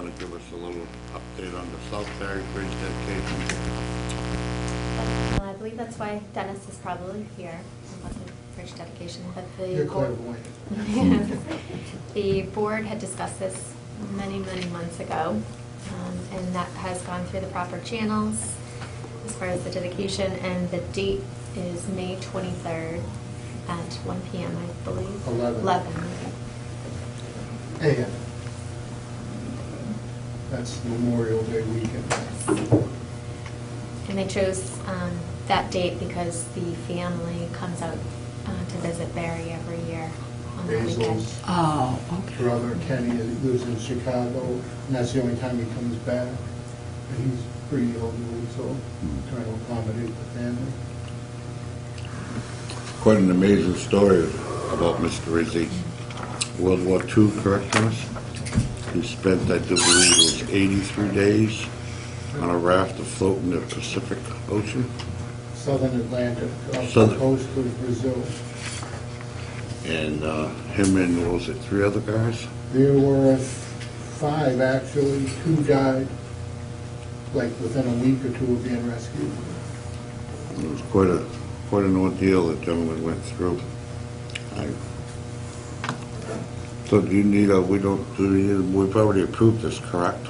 want to give us a little update on the South Barre Bridge dedication? I believe that's why Dennis is probably here about the bridge dedication, but You're the board, clairvoyant. the board had discussed this many months ago, and that has gone through the proper channels as far as the dedication, and the date is May 23rd at 1 p.m. I believe. 11. AM. That's Memorial Day weekend. And they chose that date because the family comes out to visit Barre every year on the weekend. Basil's Oh, okay. brother Kenny lives in Chicago, and that's the only time he comes back. And he's pretty elderly, so trying to accommodate the family. Quite an amazing story about Mr. Rizzi. World War II, correct, Dennis? He spent, I do believe it was 83 days on a raft afloat in the Pacific Ocean. Southern Atlantic, off the Southern. coast of Brazil. And him and, what was it, 3 other guys? There were 5 actually. 2 died, like within a week or 2 of being rescued. It was quite an ordeal that gentleman went through. So do you need we've already approved this, correct?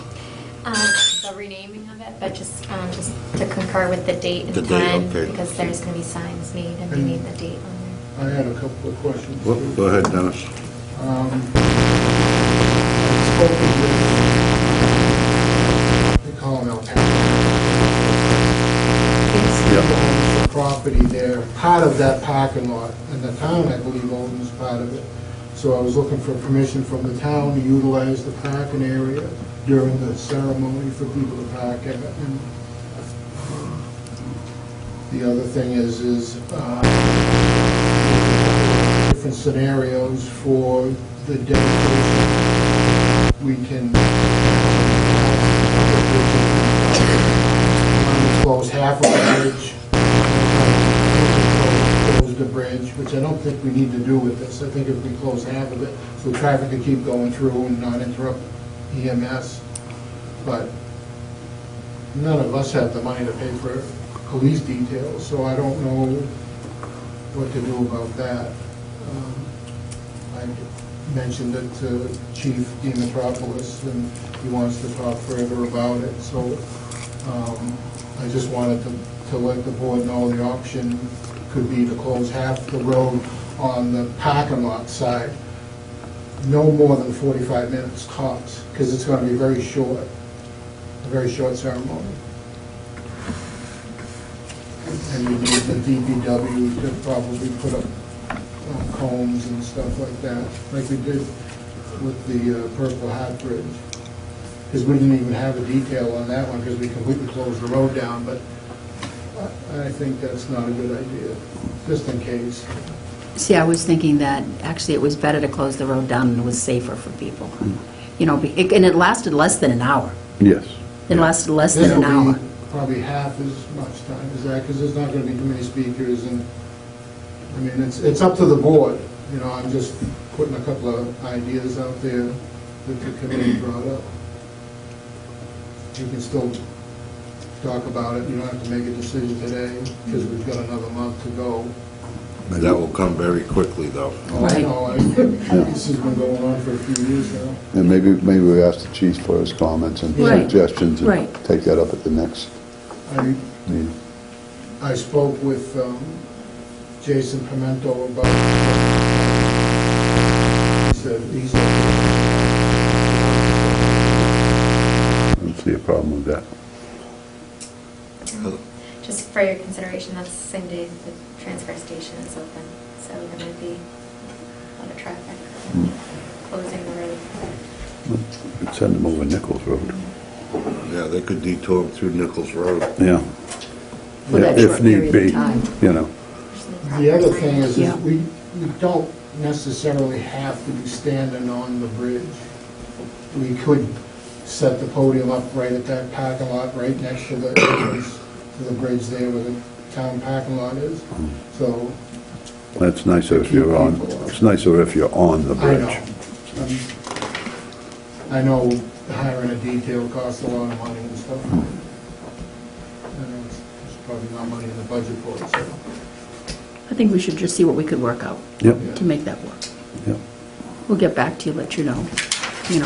The renaming of it, but just to concur with the date and The date, time, okay. because there's going to be signs made and we need the date on I had a couple of questions. Well, go ahead, Dennis. I spoke with they call him El Yep. The property there, part of that parking lot, and the town, I believe, owns part of it. So I was looking for permission from the town to utilize the parking area during the ceremony for people to park in it. And the other thing is different scenarios for the dedication. We can close half of the bridge, close the bridge, which I don't think we need to do with this. I think if we close half of it, so traffic can keep going through and not interrupt EMS. But none of us have the money to pay for police details, so I don't know what to do about that. I mentioned it to Chief Dimitropoulos, and he wants to talk further about it. So I just wanted to let the board know the option could be to close half the road on the parking lot side, no more than 45 minutes tops, because it's going to be a very short ceremony. And we need the DPW to probably put up cones and stuff like that, like we did with the Purple Hat Bridge. Because we didn't even have a detail on that one, because we completely closed the road down, but I think that's not a good idea, just in case. See, I was thinking that actually it was better to close the road down and it was safer for people. You know, and it lasted less than an hour. Yes. It lasted less than an This'll hour. be probably half as much time as that, because there's not going to be too many speakers, and, I mean, it's up to the board. You know, I'm just putting a couple of ideas out there that the committee brought up. You can still talk about it, you don't have to make a decision today, because we've got another month to go. And that will come very quickly, though. Oh, I know, this has been going on for a few years now. And maybe we ask the chief for his comments and Right. suggestions and Right. take that up at the next meeting. I spoke with Jason Pimento about, he said he's I don't see a problem with that. Just for your consideration, that's the same day the transfer station is open, so there might be a lot of traffic closing the road. We'd send them over Nichols Road. Yeah, they could detour through Nichols Road. Yeah. For that If short need period be, of time. you know. The other thing is Yeah. we don't necessarily have to be standing on the bridge. We could set the podium up right at that parking lot, right next to the entrance to the bridge there where the town parking lot is. So, That's nicer if you're on, it's nicer if you're on the I bridge. know. I know hiring a detail costs a lot of money and stuff. And there's probably not money in the budget for it, so. I think we should just see what we could work out Yep, to make that work. yep. We'll get back to you, let you know,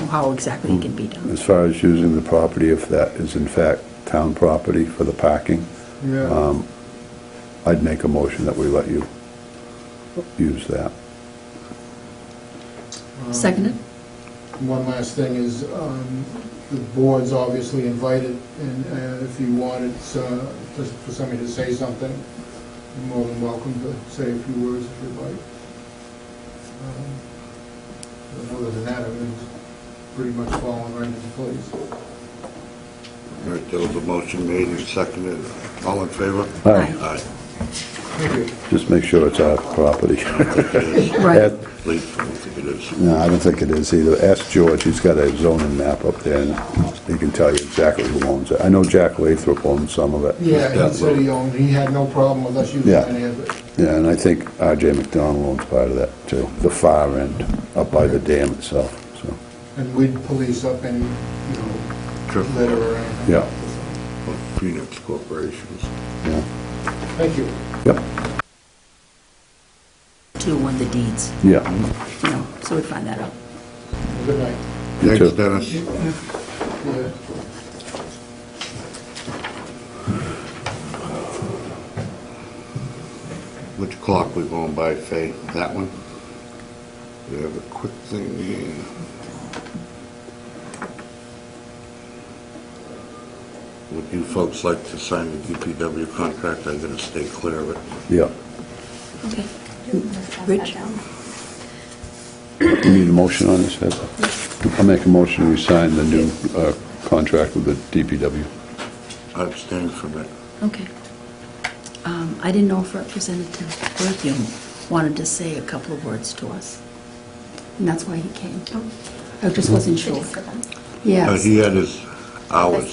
how exactly it can be done. As far as using the property, if that is in fact town property for the parking, Yeah. I'd make a motion that we let you use that. Seconded? One last thing is, the board's obviously invited, and if you wanted just for somebody to say something, you're more than welcome to say a few words if you'd like. But other than that, everything's pretty much falling right into place. All right, there was a motion made and seconded. All in favor? Aye. Aye. Thank you. Just make sure it's our property. It is. Right. Please, I don't think it is. No, I don't think it is either. Ask George, he's got a zoning map up there, and he can tell you exactly who owns it. I know Jack Lathrop owns some of it. Yeah, he said he had no problem with us using Yeah. any of it. Yeah, and I think R.J. McDonald owns part of that, too, the far end, up by the dam itself, so, And we'd police up any, Triple. litter or anything. yeah, Phoenix corporations. yeah, Thank you. yep, To one of the deeds, yeah. so we'd find that out. Good night. You Thanks, too. Dennis. Yeah. Which clock we going by, Faye? That one? We have a quick thing here. Would you folks like to sign the DPW contract? I'm gonna stay clear of it. Yeah. Okay. Rich? You need a motion on this, Heather? I'll make a motion, we sign the new contract with the DPW. I abstain from it. Okay. I didn't know if Representative Berthium wanted to say a couple of words to us, and that's why he came. I just wasn't sure. Just for them. Yes. He had his hours.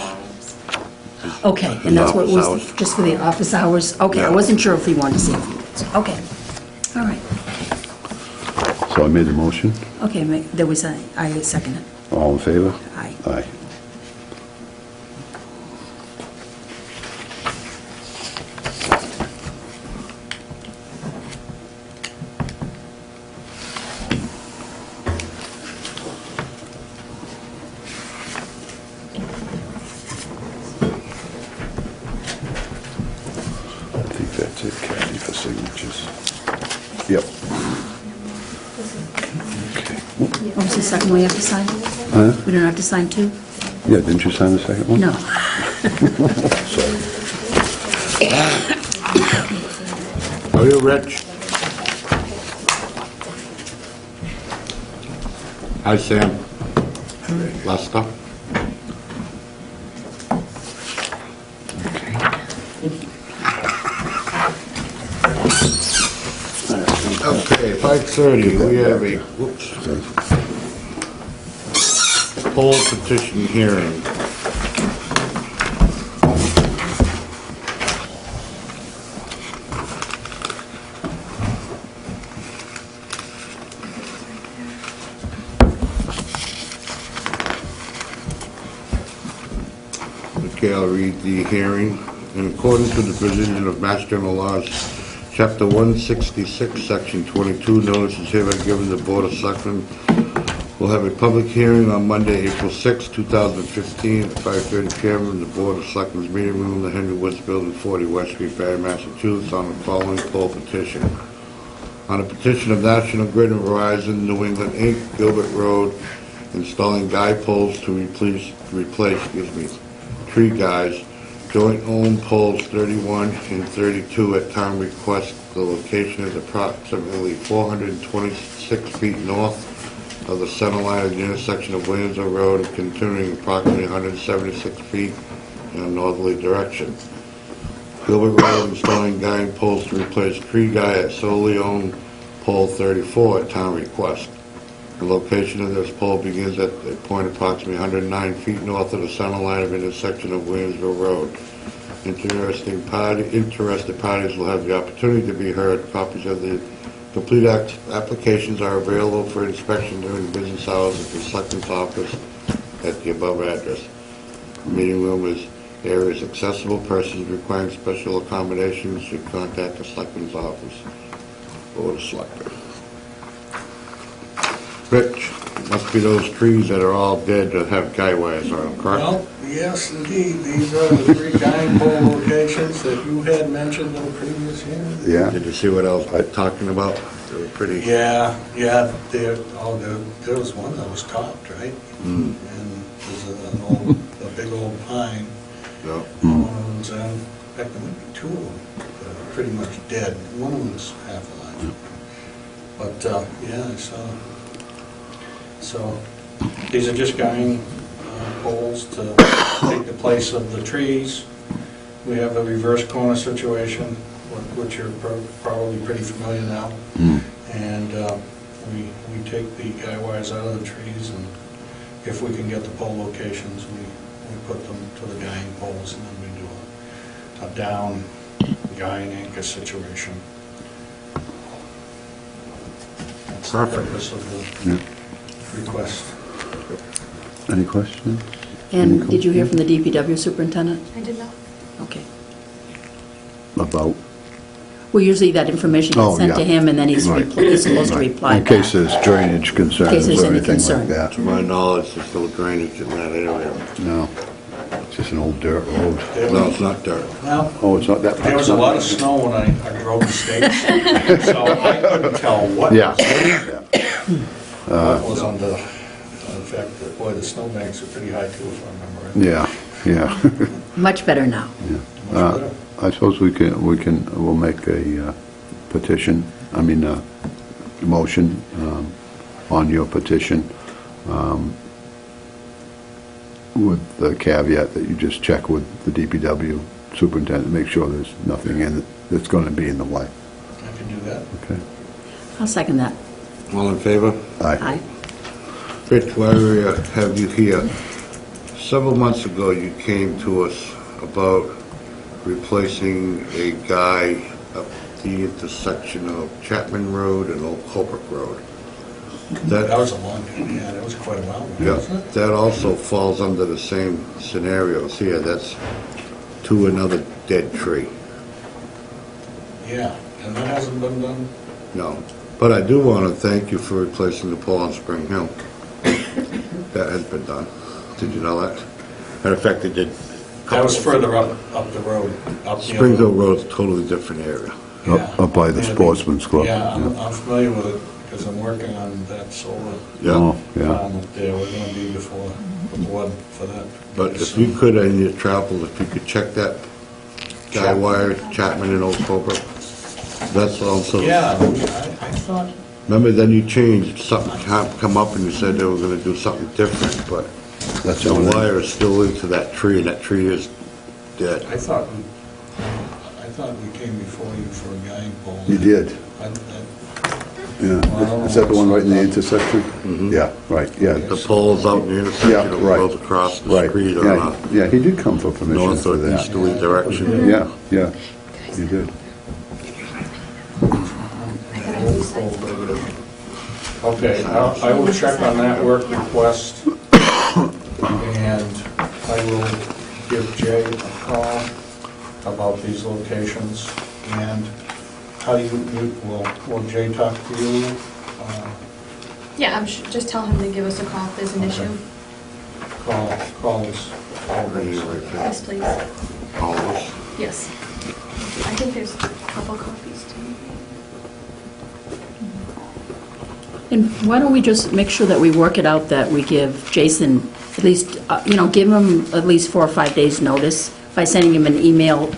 Okay, His and that's what office was, hours. just for the office hours? Okay, I Yeah. wasn't sure if he wanted to say a few words. Okay, all right. So I made the motion. Okay, there was I second it. All in favor? Aye. Aye. I think that's it, Kathy, for signatures. Yep. Okay. What was the second one you have to sign? Huh? We don't have to sign two? Yeah, didn't you sign the second one? No. Are you Rich? Hi, Sam. Lester? Okay, 5:30, we have a, whoops, poll petition hearing. Okay, I'll read the hearing. In accordance with the provision of Mass General Laws, Chapter 166, Section 22, notice is hereby given the Board of Selectmen will have a public hearing on Monday, April 6, 2015, at 5:30 p.m. in the Board of Selectmen's meeting room, the Henry Woods Building, 40 West Street, Barre, Massachusetts, on the following poll petition. On a petition of National Grid and Verizon New England, Inc., Gilbert Road, installing guy poles to replace tree guys, joint-owned poles 31 and 32 at town request. The location is approximately 426 feet north of the center line of the intersection of Williamsville Road and continuing approximately 176 feet in a northerly direction. Gilbert Road installing guiding poles to replace tree guy at solely owned pole 34 at town request. The location of this pole begins at a point approximately 109 feet north of the center line of intersection of Williamsville Road. Interested parties will have the opportunity to be heard. Copies of the complete applications are available for inspection during business hours at the Selectmen's office at the above address. Meeting room area is accessible. Persons requiring special accommodations should contact the Selectmen's office or the Selectmen. Rich, must be those trees that are all dead that have guy wires on them, correct? Well, yes, indeed. These are the 3 guiding pole locations that you had mentioned in the previous hearing. Yeah, Did you see what I was talking about? They were pretty... Yeah, there was one that was topped, right? And there's a big old pine. Yeah. One of them's in fact, there might be 2 of them that are pretty much dead. One of them's half alive. But, yeah, I saw. So, these are just guiding poles to take the place of the trees. We have a reverse corner situation, which you're probably pretty familiar now. And we take the guy wires out of the trees, and if we can get the pole locations, we put them to the guiding poles, and then we do a down guiding anchor situation. That's the Perfect. purpose of the request. any questions? And did you hear from the DPW superintendent? I did not. Okay. About, Well, usually that information Oh, gets sent to yeah. him, and then he's Right. he's supposed to reply in back. case there's drainage concerns there's or any anything concern. like that. To my knowledge, there's no drainage in that area. No, it's just an old dirt road. No, it's not dirt. Well, Oh, it's not that. there was a lot of snow when I drove the stakes, so I couldn't tell what Yeah. what was on the, in fact, boy, the snowbanks are pretty high too, if I remember right. Yeah. Much better now. Much better. I suppose we'll make a petition, motion on your petition, with the caveat that you just check with the DPW superintendent, make sure there's nothing in it that's going to be in the way. I can do that. Okay? I'll second that. All in favor? Aye. Rich, while we have you here, several months ago you came to us about replacing a guy up the intersection of Chapman Road and Old Colebrook Road. That was a long time, yeah, that was quite a while ago, Yeah, wasn't it? that also falls under the same scenarios here. That's to another dead tree. Yeah, and that hasn't been done. No. But I do want to thank you for replacing the pole on Spring Hill. That has been done. Did you know that? Matter of fact, they did. That was further up the road. Up the Spring Hill other- Road's a totally different area. Yeah. Up by the Yeah, Sportsman's Club. Yeah, I'm familiar with it, because I'm working on that solar Yeah. Oh, yeah. farm up there. We're gonna be before the board for that. But if you could, in your travels, if you could check that guy wire, Chapman and Old Colebrook, that's also. Yeah, I thought, Remember, then you changed, something come up and you said they were gonna do something different, but That's the on it. wire is still into that tree, and that tree is dead. I thought we came before you for a guiding pole. You did, I- yeah. Is that the one right in the intersection? Yeah, right, yeah. The pole's out in the intersection, Yeah, it right. goes across the Right, street yeah, on yeah, he did come for a permission north for or that. easterly direction. Yeah, yeah, he did. Okay, I will check on that work request, and I will give Jay a call about these locations. And how do will Jay talk to you? Yeah, just tell him to give us a call if there's an Okay. issue. Call us. Yes, please. All of us. Yes. I think there's a couple copies too. And why don't we just make sure that we work it out that we give Jason at least, give him at least 4 or 5 days' notice by sending him an email,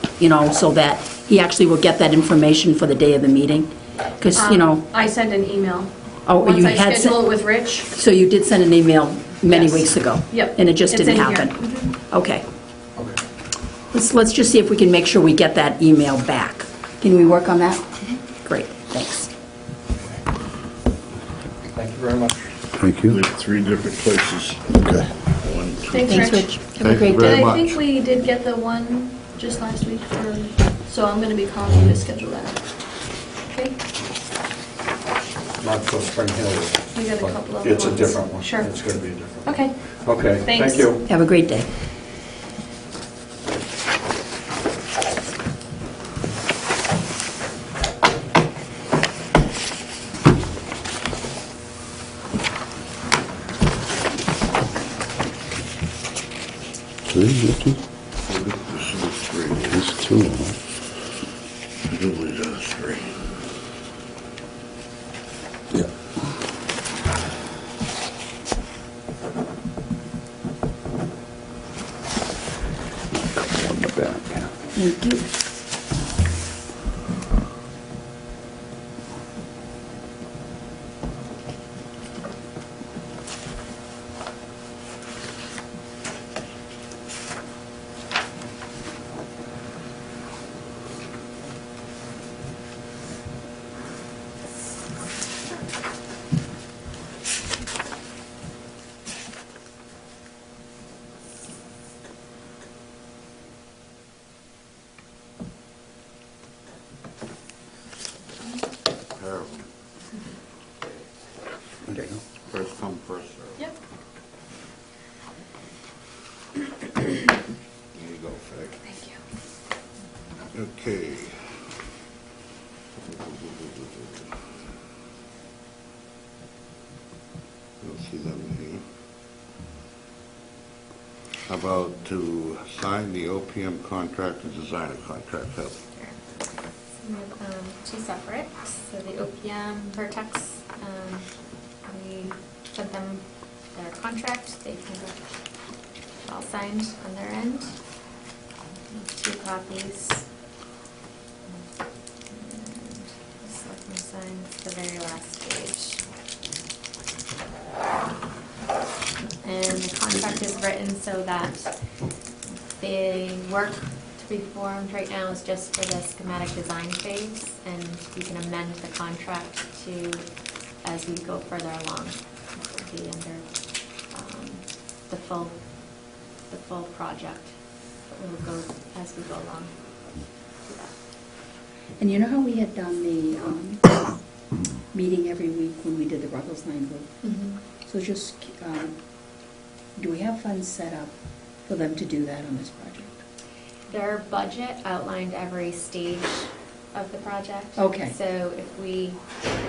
so that he actually will get that information for the day of the meeting? Because, I sent an email. Oh, you Once I had schedule sent- it with Rich. so you did send an email many Yes. weeks ago? Yep. And it just It's didn't in here. happen? Okay. Okay. Let's just see if we can make sure we get that email back. Can we work on that? Great, thanks. Thank you very much. Thank you. We have 3 different places. Okay. 1, 2. Thanks, Thanks, Rich. Rich. Have a Thank you great very day. And I much. think we did get the one just last week so I'm going to be calling you to schedule that. Okay? not for Spring Hill. We got a but couple of it's a ones. different one. Sure. It's going to be a different one. Okay. Okay, Thanks. thank you. Have a great day. Three, Ricky? This is three. There's two, huh? I do believe that's three. Yeah. Couple on the back, yeah. Thank you. Terrible. There you go. First come, first served. Yep. There you go, Faye. Thank you. Okay. You'll see them here. How about to sign the OPM contract and designer contract, Heather? We have two separate. So the OPM Vertex, we sent them their contract. They can get it all signed on their end. Two copies. And the selectman signs the very last page. And the contract is written so that the work to be performed right now is just for the schematic design phase, and we can amend the contract to, as we go further along, to be under the full project. It will go as we go along. Do that. And you know how we had done the meeting every week when we did the Ruggles Line Road? So just, do we have funds set up for them to do that on this project? Their budget outlined every stage of the project. Okay. So if we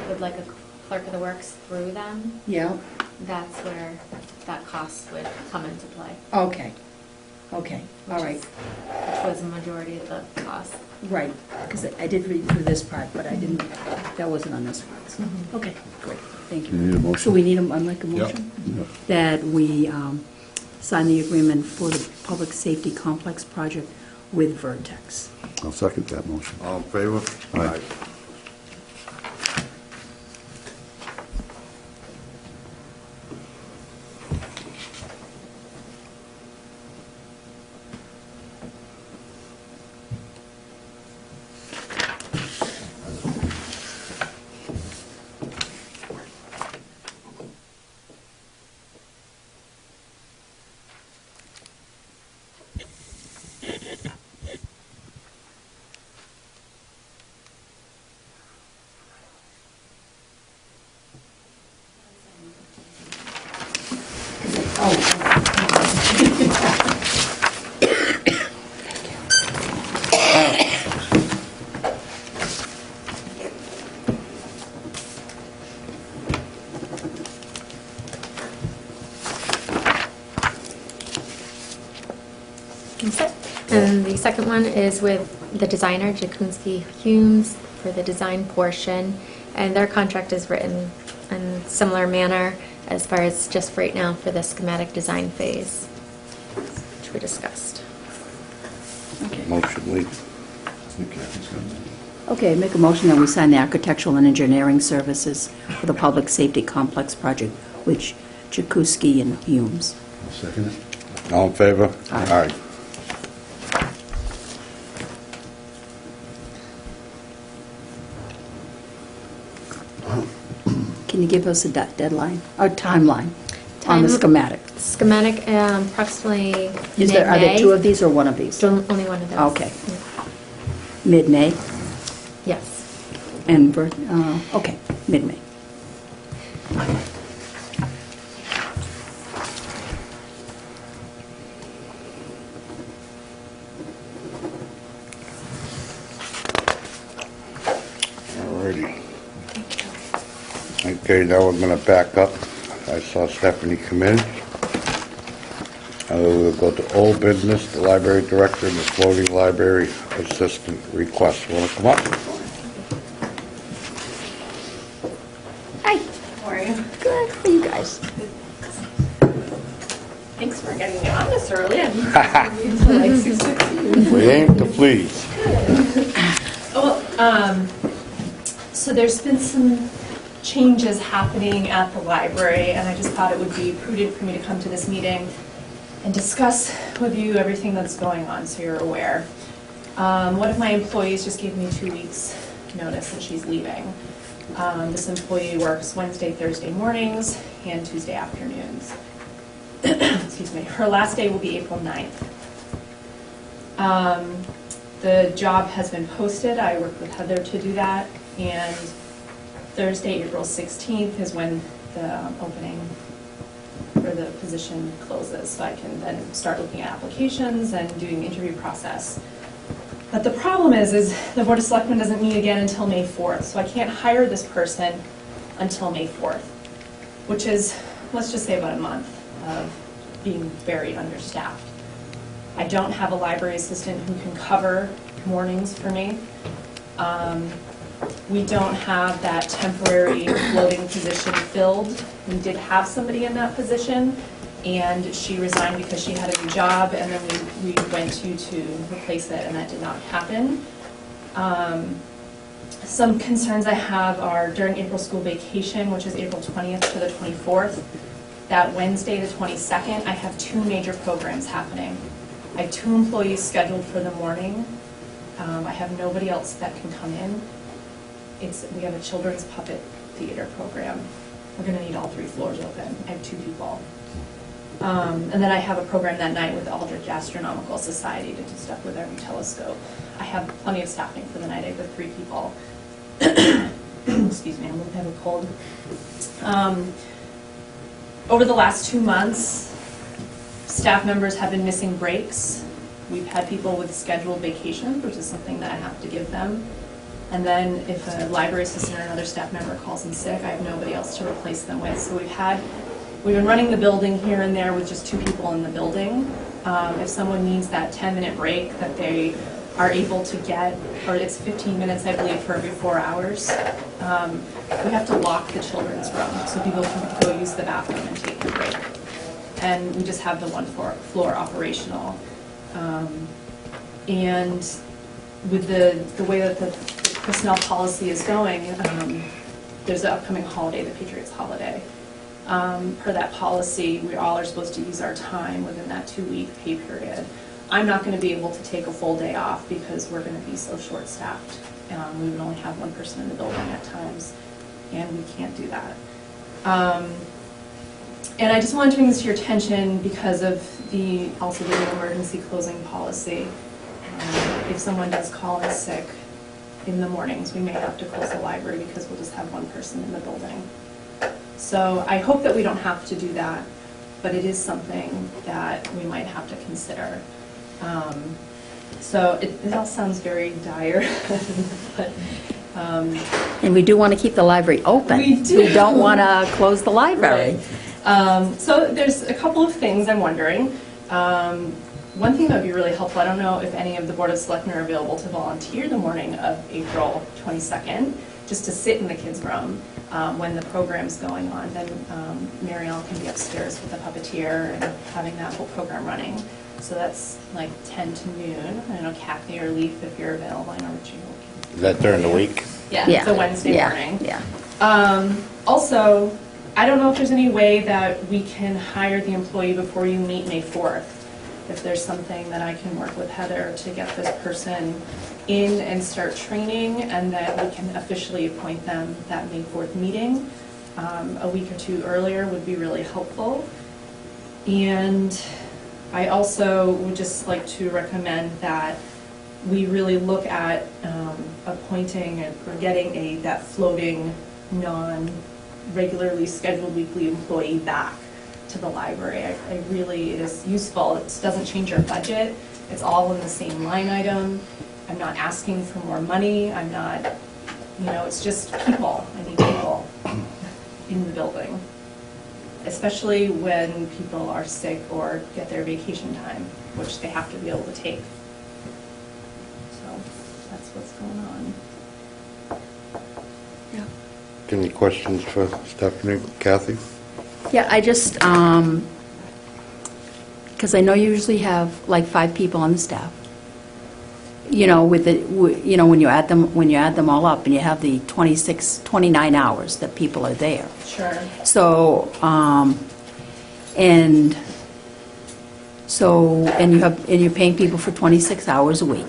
would like a clerk of the works through them, Yeah, that's where that cost would come into play. okay, okay, all which right, is- Which was a majority of the cost. right, because I did read through this part, but I didn't, that wasn't on this part, so, Mhm. okay, great, thank You need a you. motion? So we need a, I'd like a Yep. motion? Yep. That we sign the agreement for the Public Safety Complex project with Vertex. I'll second that motion. All in favor? Aye. That's it. And the second one is with the designer, Jakunski Humes, for the design portion. And their contract is written in similar manner as far as just right now for the schematic design phase, which we discussed. Okay. Motion, Lee. Okay, make a motion that we sign the architectural and engineering services for the Public Safety Complex project with Jakuski and Humes. I'll second it. All in favor? Aye. Can you give us a deadline, or timeline on the schematic? Schematic, approximately Is there, are there mid-May. two of these or one of these? Only one of those. Okay. Yeah. Mid-May? Yes. And, okay, mid-May. Alrighty. Okay, now we're gonna back up. I saw Stephanie come in. We'll go to old business, the library director and the floating library assistant request. Wanna come up? Hi. How are you? Good. How are you guys? Thanks for getting me on this early. I'm until like 6:15. We aim to please. Well, so there's been some changes happening at the library, and I just thought it would be prudent for me to come to this meeting and discuss with you everything that's going on so you're aware. One of my employees just gave me 2 weeks notice that she's leaving. This employee works Wednesday, Thursday mornings, and Tuesday afternoons. Excuse me. Her last day will be April 9th. The job has been posted. I worked with Heather to do that, and Thursday, April 16th is when the opening for the position closes, so I can then start looking at applications and doing the interview process. But the problem is the Board of Selectmen doesn't meet again until May 4th, so I can't hire this person until May 4th, which is, let's just say, about a month of being very understaffed. I don't have a library assistant who can cover mornings for me. We don't have that temporary floating position filled. We did have somebody in that position, and she resigned because she had a new job, and then we went to replace it, and that did not happen. Some concerns I have are during April school vacation, which is April 20th to the 24th. That Wednesday, the 22nd, I have 2 major programs happening. I have 2 employees scheduled for the morning. I have nobody else that can come in. We have a children's puppet theater program. We're going to need all 3 floors open. I have 2 people. And then I have a program that night with the Aldrich Astronomical Society to do stuff with our new telescope. I have plenty of staffing for the night. I have 3 people. Excuse me, I have a cold. Over the last 2 months, staff members have been missing breaks. We've had people with scheduled vacations, which is something that I have to give them. And then if a library assistant or another staff member calls in sick, I have nobody else to replace them with. So we've been running the building here and there with just 2 people in the building. If someone needs that 10-minute break that they are able to get, or it's 15 minutes, I believe, for every 4 hours, we have to lock the children's room so people can go use the bathroom and take a break. And we just have the 1 floor operational. And with the way that the personnel policy is going, there's the upcoming holiday, the Patriots holiday. Per that policy, we all are supposed to use our time within that 2-week pay period. I'm not going to be able to take a full day off because we're going to be so short-staffed. We would only have 1 person in the building at times, and we can't do that. And I just wanted to bring this to your attention because of also the emergency closing policy. If someone does call in sick in the mornings, we may have to close the library because we'll just have 1 person in the building. So I hope that we don't have to do that, but it is something that we might have to consider. So it all sounds very dire, but And we do want to keep the library open. We do. We don't want to close the library. So there's a couple of things I'm wondering. One thing that would be really helpful, I don't know if any of the Board of Selectmen are available to volunteer the morning of April 22nd, just to sit in the kids' room when the program's going on. Then Mary Ellen can be upstairs with the puppeteer and having that whole program running. So that's like 10 to noon. I don't know, Kathy or Leaf, if you're available. I know Richie will. Is that during the week? Yeah, Yeah. it's a Wednesday Yeah, morning. yeah. Also, I don't know if there's any way that we can hire the employee before you meet May 4th. If there's something that I can work with Heather to get this person in and start training, and then we can officially appoint them that May 4th meeting. A week or 2 earlier would be really helpful. And I also would just like to recommend that we really look at appointing or getting that floating regularly scheduled weekly employee back to the library. I really, it is useful. It doesn't change your budget. It's all in the same line item. I'm not asking for more money. I'm not, it's just people. I need people in the building, especially when people are sick or get their vacation time, which they have to be able to take. So that's what's going on. Any questions for Stephanie? Kathy? Yeah, I just, because I know you usually have like 5 people on the staff. With the, when you add them all up and you have the 29 hours that people are there. Sure. So, and you're paying people for 26 hours a week.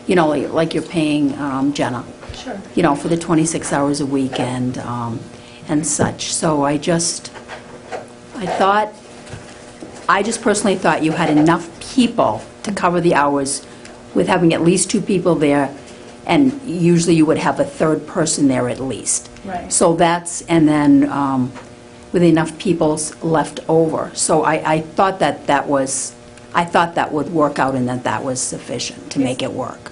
Like you're paying Jenna. Sure. For the 26 hours a week and such. So I just personally thought you had enough people to cover the hours with having at least 2 people there, and usually you would have a 3rd person there at least. Right. So and then with enough people left over. So I thought that would work out and that was sufficient to make it work.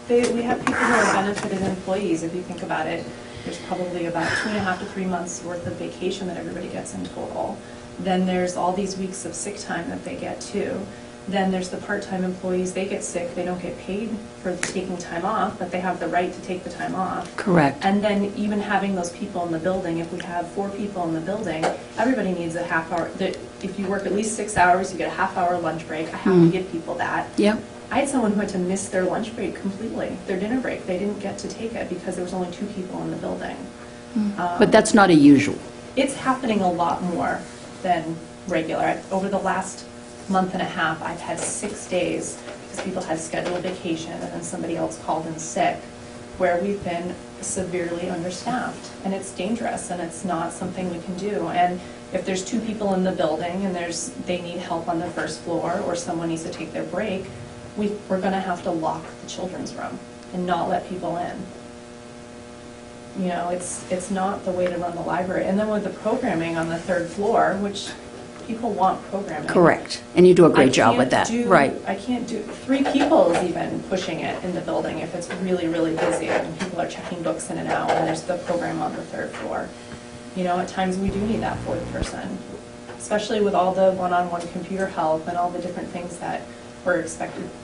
We have people who are benefited employees. If you think about it, there's probably about 2.5 to 3 months worth of vacation that everybody gets in total. Then there's all these weeks of sick time that they get too. Then there's the part-time employees. They get sick. They don't get paid for taking time off, but they have the right to take the time off. Correct. And then even having those people in the building, if we have 4 people in the building, everybody needs a half hour. If you work at least 6 hours, you get a half-hour lunch break. I have to give people that. Yep. I had someone who had to miss their lunch break completely, their dinner break. They didn't get to take it because there was only 2 people in the building. But that's not a usual. It's happening a lot more than regular. Over the last month and a half, I've had 6 days because people had scheduled vacation and then somebody else called in sick, where we've been severely understaffed. And it's dangerous and it's not something we can do. And if there's 2 people in the building and they need help on the 1st floor or someone needs to take their break, we're going to have to lock the children's room and not let people in. It's not the way to run the library. And then with the programming on the 3rd floor, which people want programming. Correct. And you do a great job with that. Right. I can't do, 3 people is even pushing it in the building if it's really, really busy and people are checking books in and out and there's the program on the 3rd floor. At times we do need that 4th person, especially with all the one-on-one computer help and all the different things that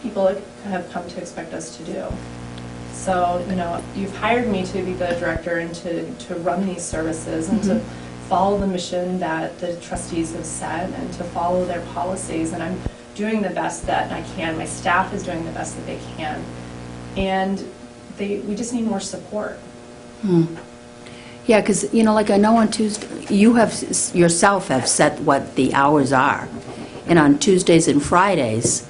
people have come to expect us to do. So, you've hired me to be the director and to run these services and to follow the mission that the trustees have set and to follow their policies. And I'm doing the best that I can. My staff is doing the best that they can. And we just need more support. Yeah, because, like I know on Tuesday, you yourself have set what the hours are. And on Tuesdays and Fridays,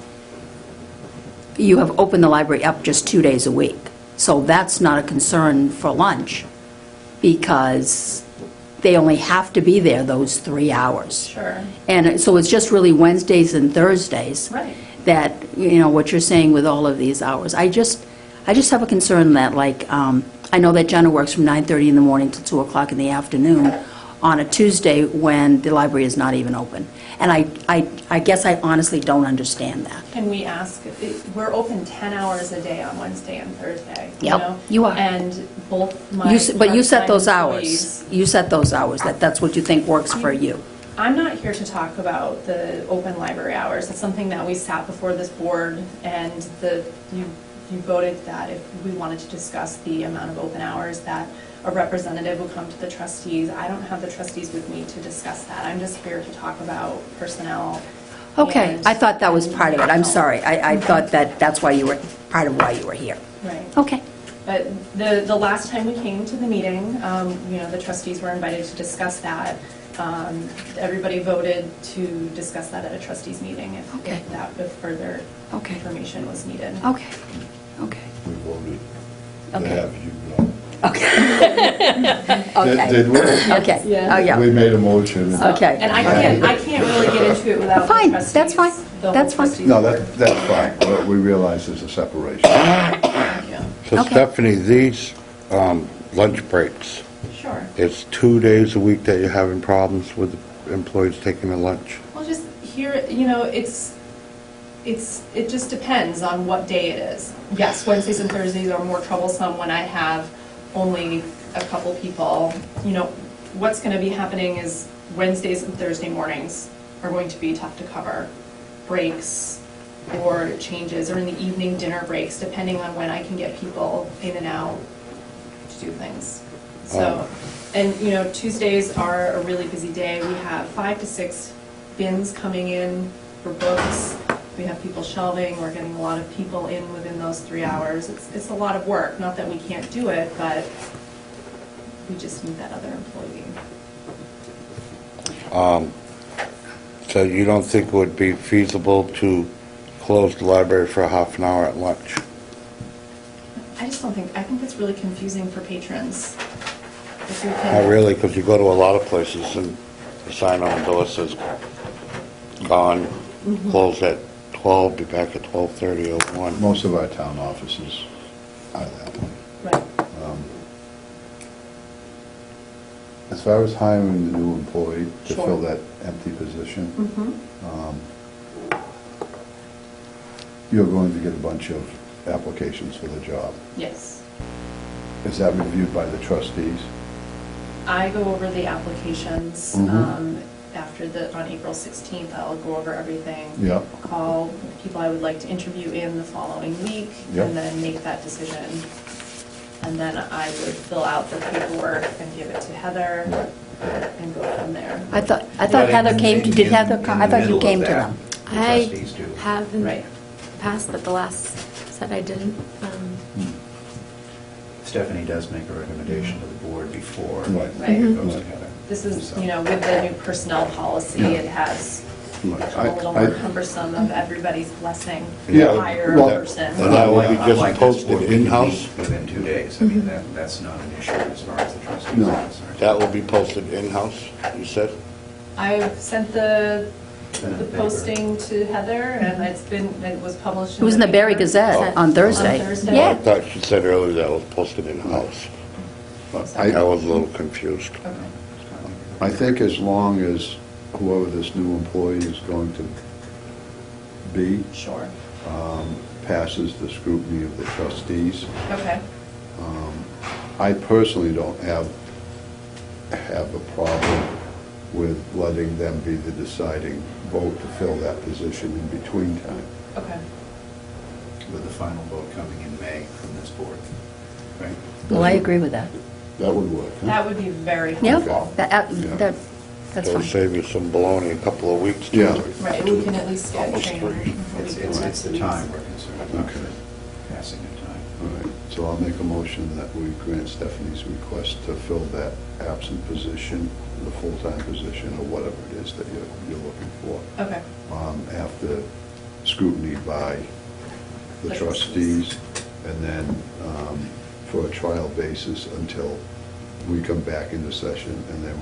you have opened the library up just 2 days a week. So that's not a concern for lunch because they only have to be there those 3 hours. Sure. And so it's just really Wednesdays and Thursdays. Right. That, what you're saying with all of these hours. I just have a concern that, I know that Jenna works from 9:30 in the morning till 2 o'clock in the afternoon on a Tuesday when the library is not even open. And I guess I honestly don't understand that. Can we ask, we're open 10 hours a day on Wednesday and Thursday. Yep, you are. And both my But you set part-time those employees- hours. You set those hours. That's what you think works for you. I'm not here to talk about the open library hours. It's something that we sat before this board and you voted that if we wanted to discuss the amount of open hours that a representative would come to the trustees. I don't have the trustees with me to discuss that. I'm just here to talk about personnel. Okay, and- I thought that was part of it. I'm sorry. I thought that's why you were, part of why you were here. Right. Okay. But the last time we came to the meeting, the trustees were invited to discuss that. Everybody voted to discuss that at a trustees meeting if further information was needed. Okay. We voted to Okay. have you go. Okay. Did we? Okay. Yeah. Oh, yeah. We made a motion. Okay. And I can't really get into it without Fine, the trustees. that's fine. the whole That's fine. trustees No, board. that's fine, but we realize there's a separation. Yeah. So Okay. Stephanie, these lunch breaks, Sure. it's 2 days a week that you're having problems with employees taking a lunch? Well, just here, it just depends on what day it is. Yes, Wednesdays and Thursdays are more troublesome when I have only a couple people. What's going to be happening is Wednesdays and Thursday mornings are going to be tough to cover. Breaks or changes, or in the evening dinner breaks, depending on when I can get people in and out to do things. So, and Tuesdays are a really busy day. We have 5 to 6 bins coming in for books. We have people shelving. We're getting a lot of people in within those 3 hours. It's a lot of work. Not that we can't do it, but we just need that other employee. So you don't think it would be feasible to close the library for a half an hour at lunch? I think it's really confusing for patrons. If we Not can, really, because you go to a lot of places and the sign on the door says, gone, closed at 12, be back at 12:30 or 1. Most of our town offices are that way. right. As far as hiring the new employee to Sure. fill that empty position, Mm-hmm. You're going to get a bunch of applications for the job. Yes. Is that reviewed by the trustees? I go over the applications Mhm. on April 16th. I'll go over everything. Yep. Call people I would like to interview in the following week, Yep. and then make that decision. And then I would fill out the paperwork and give it to Heather and go from there. I thought Heather came to, did Heather, I thought you came to them. I Trustees do. have in the Right. past, but the last said I didn't. Stephanie does make a recommendation to the board before Right. Right. it goes to Heather. This is, with the new personnel policy, it has Right. become a little more cumbersome of everybody's blessing to Yeah, hire a well- person. And that will be just Unlike this posted board, we can in-house? meet within 2 days. I mean, that's not an issue as far as the trustees No. are concerned. That will be posted in-house, you said? I've sent the in the paper. posting to Heather, and it was published. It was in the Barre paper. Gazette on Thursday. On Thursday? Yeah. I thought she said earlier that was posted in-house. I was a little confused. Okay. I think as long as whoever this new employee is going to be Sure. passes the scrutiny of the trustees, Okay. I personally don't have a problem with letting them be the deciding vote to fill that position in between time. Okay. With the final vote coming in May from this board, right? Well, I agree with that. That would work, huh? That would be very Yeah, helpful. that's It'll fine. save you some baloney, a couple of weeks. Yeah. Right, we can at least get Almost training. three. It's the time we're concerned about, Okay. passing of time. All right, so I'll make a motion that we grant Stephanie's request to fill that absent position, the full-time position, or whatever it is that you're looking for, Okay. after scrutiny by the The trustees, and then for a trial basis until we come back into session, and then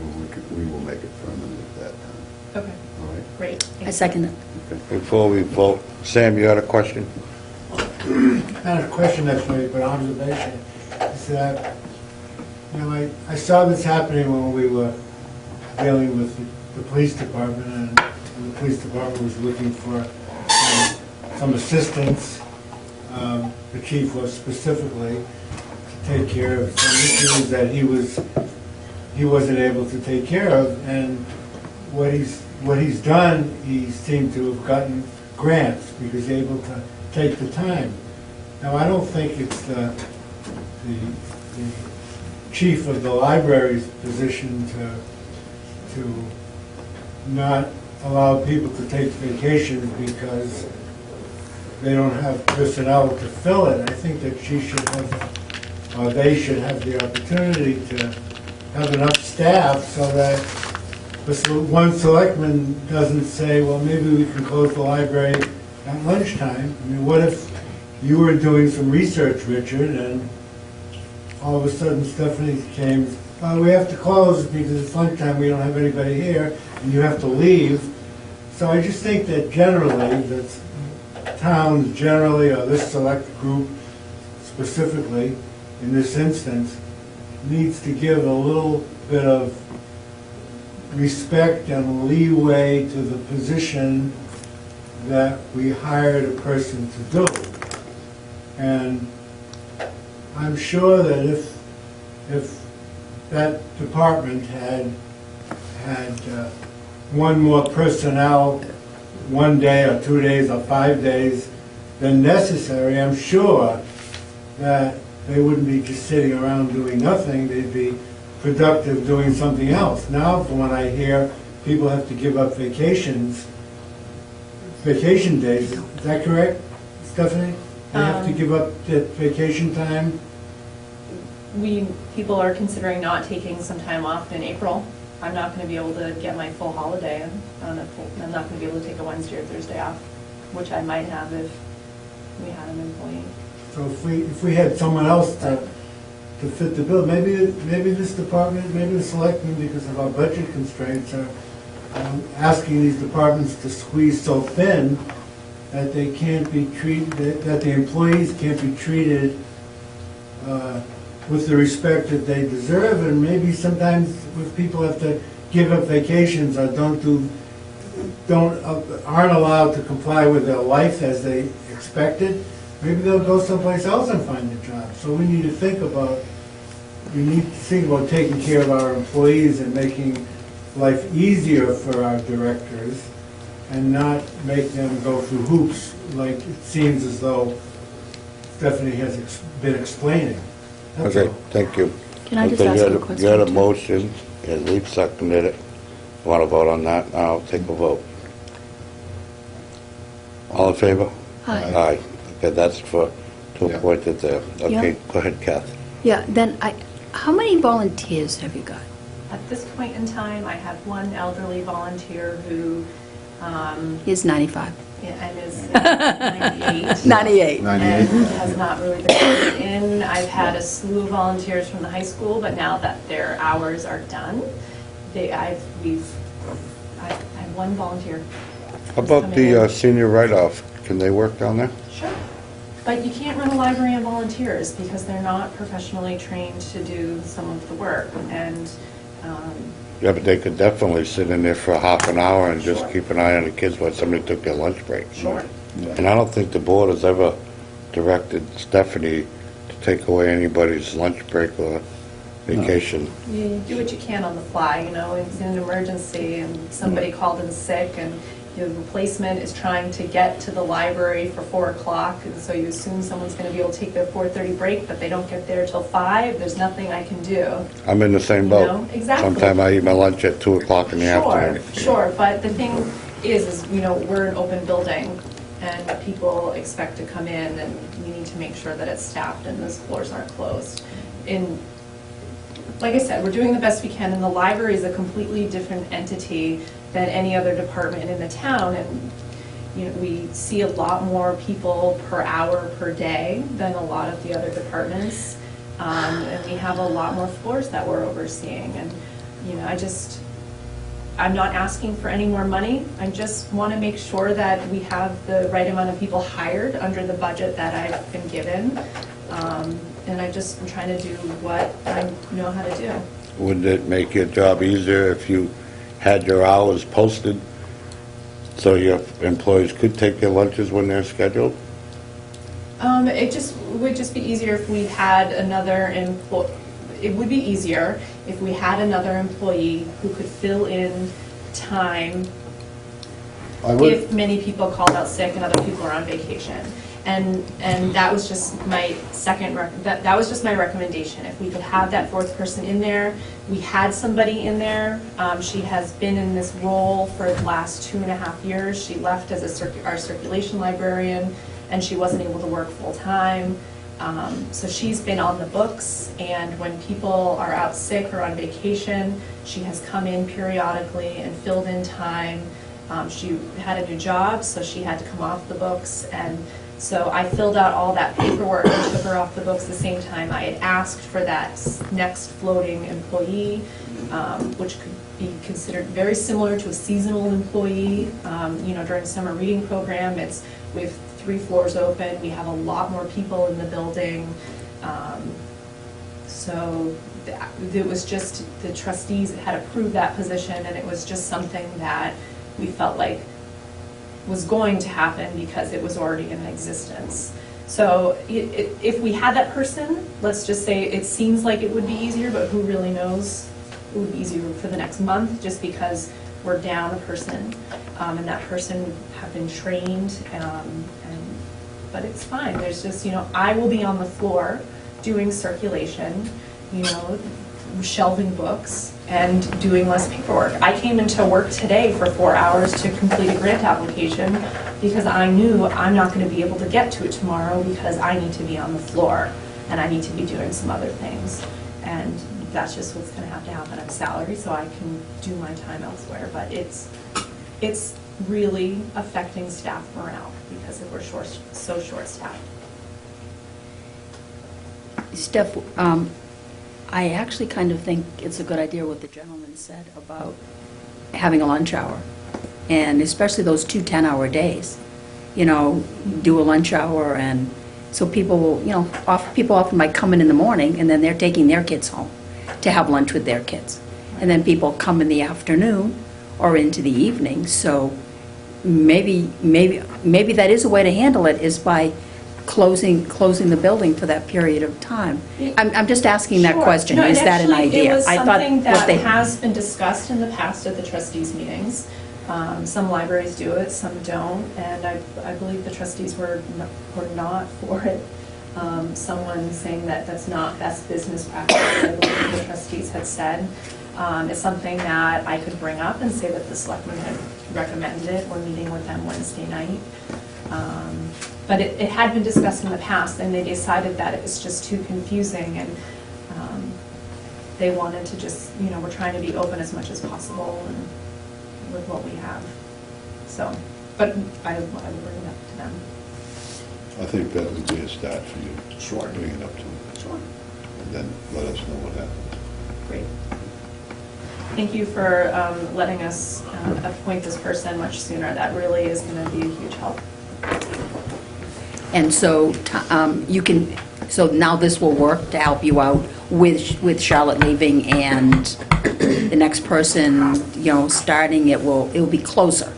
we will make it permanent at that time. Okay, All right? great. I second it. Before we vote, Sam, you had a question? Not a question necessarily, but observation, is that, I saw this happening when we were dealing with the police department, and the police department was looking for some assistance, the chief was specifically, to take care of some issues that he wasn't able to take care of, and what he's done, he seemed to have gotten grants because he's able to take the time. Now, I don't think it's the chief of the library's position to not allow people to take vacations because they don't have personnel to fill it. I think that she should have, or they should have the opportunity to have enough staff so that one selectman doesn't say, well, maybe we can close the library at lunchtime. I mean, what if you were doing some research, Richard, and all of a sudden Stephanie came, oh, we have to close because it's lunchtime, we don't have anybody here, and you have to leave. So I just think that generally, that towns generally, or this select group specifically, in this instance, needs to give a little bit of respect and leeway to the position that we hired a person to do. And I'm sure that if that department had one more personnel 1 day or 2 days or 5 days than necessary, I'm sure that they wouldn't be just sitting around doing nothing. They'd be productive doing something else. Now, from what I hear, people have to give up vacation days. Is that correct, Stephanie? They have to give up that vacation time? People are considering not taking some time off in April. I'm not going to be able to get my full holiday. I'm not going to be able to take a Wednesday or Thursday off, which I might have if we had an employee. So if we had someone else to fit the bill, maybe this department, maybe the selectmen, because of our budget constraints, are asking these departments to squeeze so thin that they can't be treated, that the employees can't be treated with the respect that they deserve, and maybe sometimes if people have to give up vacations or aren't allowed to comply with their life as they expected, maybe they'll go someplace else and find a job. So we need to think about taking care of our employees and making life easier for our directors and not make them go through hoops like it seems as though Stephanie has been explaining. That's Okay, all. thank you. Can I just ask you a question? You had a too? motion, and Lee seconded it. Want to vote on that? Now I'll take a vote. All in favor? Aye. Aye. Okay, that's to Yeah. appoint it there. Okay, Yeah. go ahead, Kath. Yeah, then how many volunteers have you got? At this point in time, I have one elderly volunteer who, He's 95. and is 98. 98. 98? And has not really been coming in. I've had a slew of volunteers from the high school, but now that their hours are done, I have one volunteer. How who's about coming the in. senior write-off? Can they work down there? Sure. But you can't run a library on volunteers because they're not professionally trained to do some of the work. And Yeah, but they could definitely sit in there for a half an hour and just Sure. keep an eye on the kids while somebody took their lunch break. sure. And I don't think the board has ever directed Stephanie to take away anybody's lunch break or vacation. You do what you can on the fly, it's an emergency and somebody called in sick and the replacement is trying to get to the library for 4 o'clock, and so you assume someone's going to be able to take their 4:30 break, but they don't get there till 5, there's nothing I can do. I'm in the same You boat. know, exactly. Sometimes I eat my lunch at 2 o'clock in the afternoon. Sure, but the thing is, we're an open building and people expect to come in and we need to make sure that it's staffed and those floors aren't closed. Like I said, we're doing the best we can, and the library is a completely different entity than any other department in the town, and we see a lot more people per hour per day than a lot of the other departments, and we have a lot more floors that we're overseeing, and I'm not asking for any more money. I just want to make sure that we have the right amount of people hired under the budget that I've been given. And I'm trying to do what I know how to do. Would it make your job easier if you had your hours posted so your employees could take their lunches when they're scheduled? It would just be easier if we had another employee. It would be easier if we had another employee who could fill in time if many people called out sick and other people are on vacation. And that was just my that was just my recommendation. If we could have that 4th person in there, we had somebody in there. She has been in this role for the last 2.5 years. She left as our circulation librarian, and she wasn't able to work full time. So she's been on the books, and when people are out sick or on vacation, she has come in periodically and filled in time. She had a new job, so she had to come off the books, and so I filled out all that paperwork and took her off the books at the same time. I had asked for that next floating employee, which could be considered very similar to a seasonal employee. During summer reading program, we have 3 floors open. We have a lot more people in the building. So it was just, the trustees had approved that position, and it was just something that we felt like was going to happen because it was already in existence. So if we had that person, let's just say it seems like it would be easier, but who really knows? It would be easier for the next month, just because we're down a person, and that person would have been trained, but it's fine. There's just, I will be on the floor doing circulation, shelving books, and doing less paperwork. I came into work today for 4 hours to complete a grant application because I knew I'm not going to be able to get to it tomorrow because I need to be on the floor and I need to be doing some other things. And that's just what's going to happen. I'm salary, so I can do my time elsewhere. But it's really affecting staff morale because we're so short-staffed. Steph, I actually kind of think it's a good idea what the gentleman said about having a lunch hour, and especially those 2 10-hour days. Do a lunch hour, and so people will, people often might come in the morning, and then they're taking their kids home to have lunch with their kids, and then people come in the afternoon or into the evening. So maybe that is a way to handle it, is by closing the building for that period of time. I'm just asking that Sure. question. No, Is that an actually, idea? It was something that they has been discussed in the past at the trustees' meetings. Some libraries do it, some don't, and I believe the trustees were not for it. Someone saying that that's not best business practice, I believe the trustees had said. It's something that I could bring up and say that the selectmen had recommended it. We're meeting with them Wednesday night. But it had been discussed in the past, and they decided that it was just too confusing, and they wanted to just, we're trying to be open as much as possible and with what we have. So, but I would bring it up to them. I think that would be a start for you. Sure. Bring it up to them. Sure. And then let us know what happens. Great. Thank you for letting us appoint this person much sooner. That really is going to be a huge help. And so so now this will work to help you out with Charlotte leaving and the next person, starting. It'll be closer.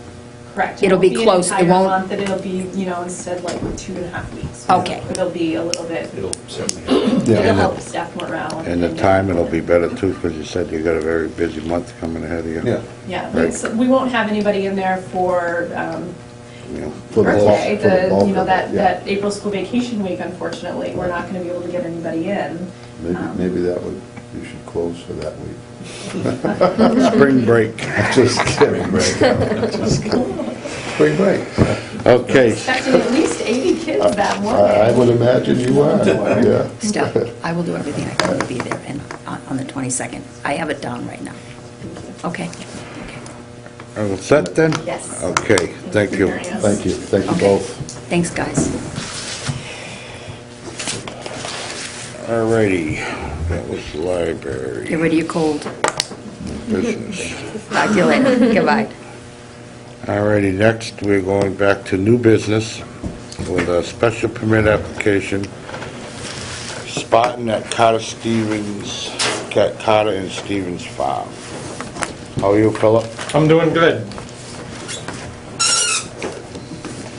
Correct. It'll be won't close. An It entire won't- month, and it'll be, instead like 2.5 weeks. Okay. It'll be a little bit. It'll certainly help. Yeah, It'll and help staff morale. And the time, it'll be better too, because you said you got a very busy month coming ahead of you. Yeah. Yeah, Right. we won't have anybody in there for For the bulk- birthday, for the bulk of it, that yeah. April school vacation week. Unfortunately, we're not going to be able to get anybody in. Maybe you should close for that week. Spring break. Just kidding, Just kidding. Spring break. Okay. Expecting at least 80 kids that morning. I would imagine you are, yeah. Steph, I will do everything I can to be there on the 22nd. I have it down right now. Okay. All set then? Yes. Okay, thank you. Thank you Okay. both. Thanks, guys. All righty, that was library Get rid of your cold. business. Talk to you later. Goodbye. All righty, next we're going back to new business with a special permit application. Spotting at Carter and Stevens Farm. How are you, Philip? I'm doing good.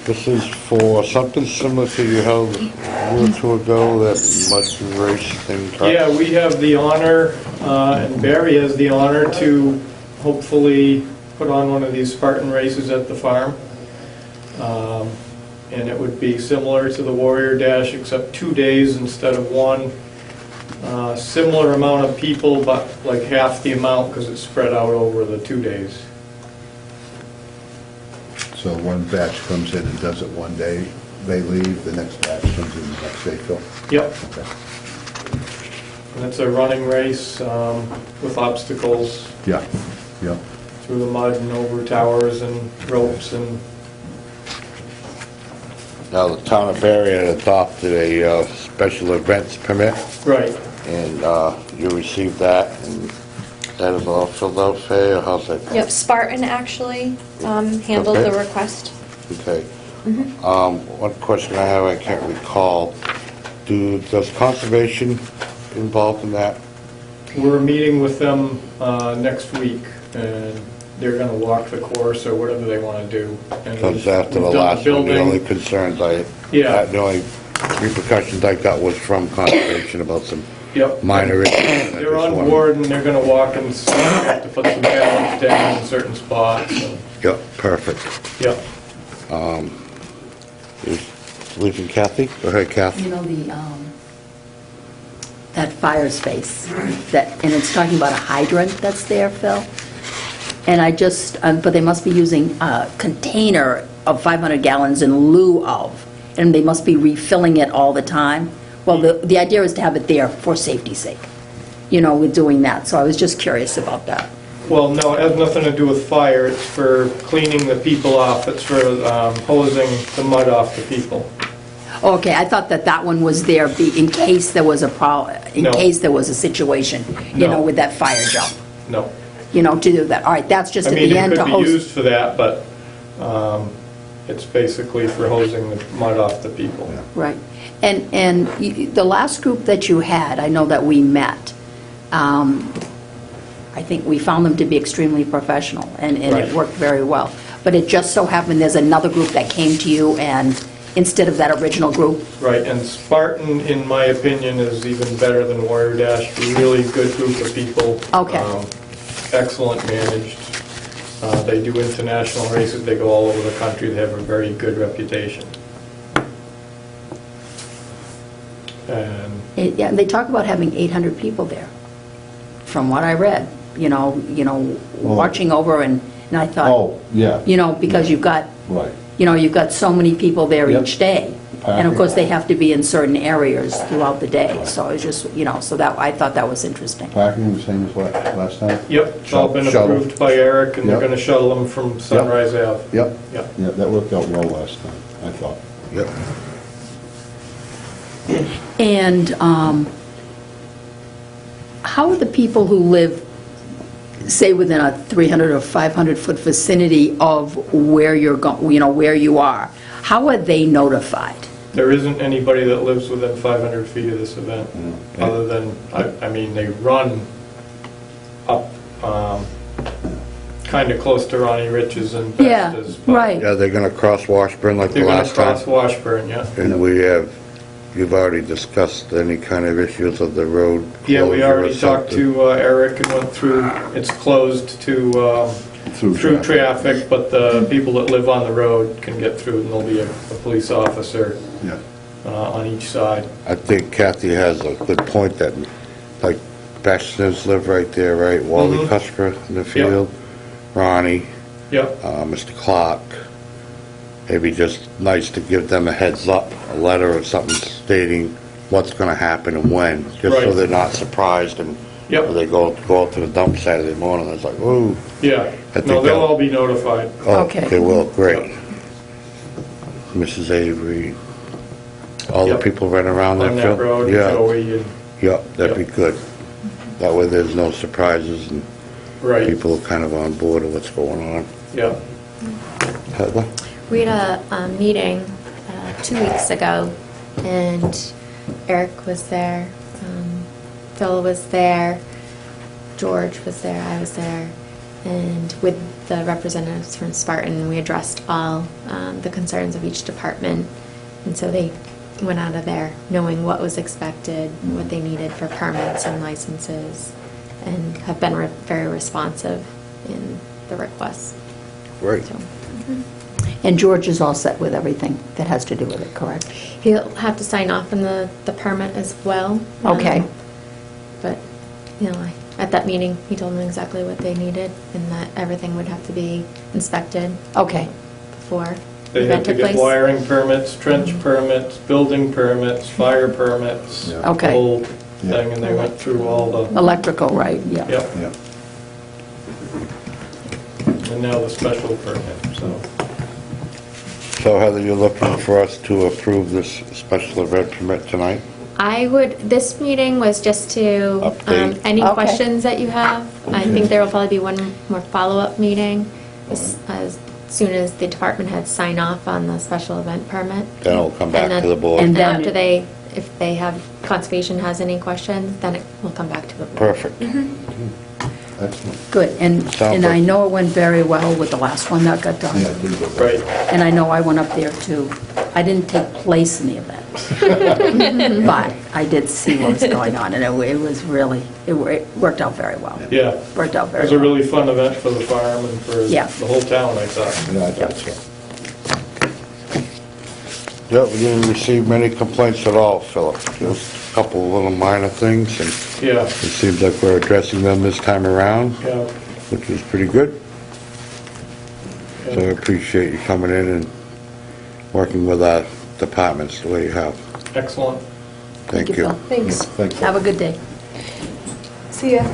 This is for something similar to you held a year or two ago, that mud race thing. correct? Yeah, we have the honor, and Barry has the honor to hopefully put on one of these Spartan races at the farm. And it would be similar to the Warrior Dash, except 2 days instead of one. Similar amount of people, but like half the amount because it's spread out over the 2 days. So one batch comes in and does it one day, they leave, the next batch comes in the next day, Phil? Yep, Okay. and it's a running race with obstacles Yeah, yeah. through the mud and over towers and ropes and Now, the town of Barre had adopted a special events permit, right. and you received that, and that is all filled out for you, or how's that? Yep, Spartan actually handled the Okay. request. Okay. One question I have, I can't recall, does conservation involved in that? We're meeting with them next week, and they're gonna walk the course or whatever they wanna do. And Because after the we've done last one, the building. only concerns Yeah. the only repercussions I got was from conservation about some Yep. minor issues. and I They're just on wanted- board, and they're gonna walk and see, we have to put some balance down in certain spots, and, Yep, perfect. yep. Liz and Kathy? Go ahead, Kathy. You know, that fire space, and it's talking about a hydrant that's there, Phil? And I just, but they must be using a container of 500 gallons in lieu of, and they must be refilling it all the time. Well, the idea is to have it there for safety's sake, with doing that. So I was just curious about that. Well, no, it has nothing to do with fire, it's for cleaning the people off, it's for hosing the mud off the people. Okay, I thought that one was there in case there was a problem, in No. case there was a situation, No. with that fire jump, No. to do that. All right, that's just I at mean, the it end to could be host. used for that, but it's basically for hosing the mud off the people. Right. And the last group that you had, I know that we met, I think we found them to be extremely professional, and it Right. worked very well. But it just so happened there's another group that came to you, and instead of that original group? Right, and Spartan, in my opinion, is even better than Warrior Dash, really good group of people. Okay. Excellent managed. They do international races, they go all over the country, they have a very good reputation. And Yeah, and they talk about having 800 people there, from what I read, watching over, and I thought, Oh, yeah, because you've got, right. you've got so many people there Yep. each day. And of course, they have to be in certain areas throughout the day, so it's just, so that, I thought that was interesting. Parking the same as last time? yep, it's all been Shuttle. approved by Eric, and they're Yep. going to shuttle them from Sunrise Ave. Yep, Yep. yeah, that worked out well last time, I thought. Yep. And how are the people who live, say, within a 300 or 500-foot vicinity of where you're where you are, how are they notified? There isn't anybody that lives within 500 feet of this event, other than, I mean, they run up kind of close to Ronnie Rich's and Yeah, Vestas. but right. Yeah, they're gonna cross Washburn like the They're going to last time. cross Washburn, yeah. And you've already discussed any kind of issues of the road Yeah, we closure or already talked something? to Eric and went through, it's closed to, through traffic, but the people that live on the road can get through, and there'll be a police officer Yeah. on each side. I think Kathy has a good point that, like, Bashers live right there, right? Wally Mhm. Custer in the field, Ronnie, Yep, Mr. Clark. Maybe just nice to give them a heads up, a letter or something stating what's gonna happen and when, just so Right. they're not surprised and Yep. when they go out to the dump Saturday morning, it's like, ooh. yeah. I think No, they'll that- all be notified. Oh, Okay. they will, great. Mrs. Avery, all the Yep. people running around there, On Phil? that road, Yeah, Joey and, yeah, that'd be Yep. good. That way there's no surprises and right, people are kind of on board of what's going on. yeah. Heather? We had a meeting 2 weeks ago, and Eric was there, Phil was there, George was there, I was there, and with the representatives from Spartan, we addressed all the concerns of each department, and so they went out of there knowing what was expected, what they needed for permits and licenses, and have been very responsive in the requests. Great. So, And George is all set with everything that has to do with it, correct? he'll have to sign off on the permit as well. Okay. But, at that meeting, he told them exactly what they needed, and that everything would have to be inspected Okay. before the They have event to took get place. wiring permits, trench permits, building permits, fire permits, Yeah. the Okay. whole thing, and they went through all the, Electrical, right, yeah. yep, Yeah. and now the special permit, so. So Heather, you're looking for us to approve this special event permit tonight? This meeting was just to, Update. any Okay. questions that you have. I think there will probably be one more follow-up meeting as soon as the department heads sign off on the special event permit. Then it'll come back And then- to the board. And And then- after they if they have, Conservation has any questions, then it will come back to the board. Perfect. Excellent. Good, and Sounds I like- know it went very well with the last one that got done. Yeah, it did go back. Right. And I know I went up there too. I didn't take place in the event, but I did see what was going on, and it was really, it worked out very well. Yeah. Worked out It very was a well. really fun event for the farm and for Yeah. the whole town, I thought. Yeah, I thought so. Yeah, we didn't receive many complaints at all, Philip. Just a couple of little minor things, and Yeah, it seems like we're addressing them this time around, yeah. which was pretty good. So I appreciate you coming in and working with our departments the way you have. Excellent. Thank you. Phil. Thanks. Thanks. Have a good day. See ya.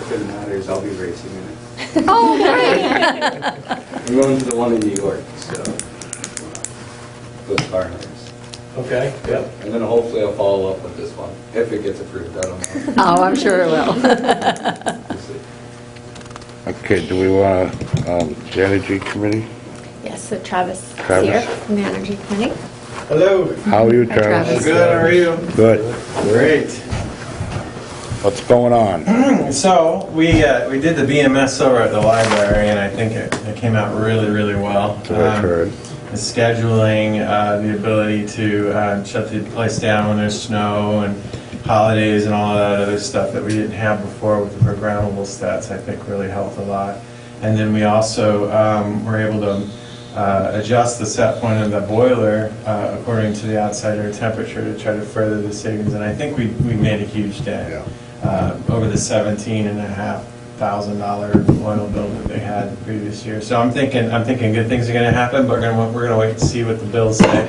If it matters, I'll be racing in it. Oh, great. I'm going to the one in New York, so those car numbers. Okay, yeah. And then hopefully I'll follow up with this one, if it gets approved, I don't know. Oh, I'm sure it will. We'll see. Okay, do we want the Energy Committee? Yes, so Travis is Travis. here from the Energy Committee. Hello. How are you, Hi, Travis? Travis. Good, how are you? Good. Great. What's going on? So, we did the BMS over at the library, and I think it came out really, really well. That's what I've heard. The scheduling, the ability to shut the place down when there's snow and holidays and all of that other stuff that we didn't have before with the programmable stats, I think really helped a lot. And then we also were able to adjust the set point of the boiler according to the outside air temperature to try to further the savings. And I think we made a huge dent over the $17,500 oil bill that they had the previous year. So I'm thinking good things are going to happen, but we're going to wait to see what the bills say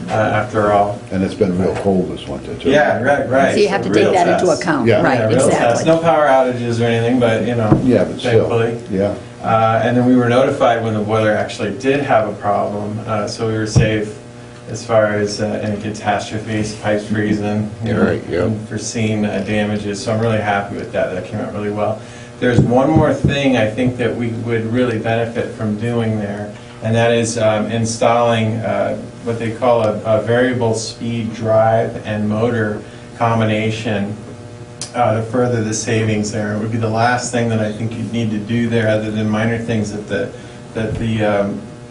after all. And it's been real cold this winter, too. Yeah, right. So you have to Real take that into test. account. Yeah. Right, Yeah, real test. exactly. No power outages or anything, but Yeah, but still. thankfully. Yeah. And then we were notified when the boiler actually did have a problem, so we were safe as far as any catastrophes, pipes freezing, Right, yeah. unforeseen damages. So I'm really happy with that. That came out really well. There's one more thing I think that we would really benefit from doing there, and that is installing what they call a variable speed drive and motor combination to further the savings there. It would be the last thing that I think you'd need to do there, other than minor things that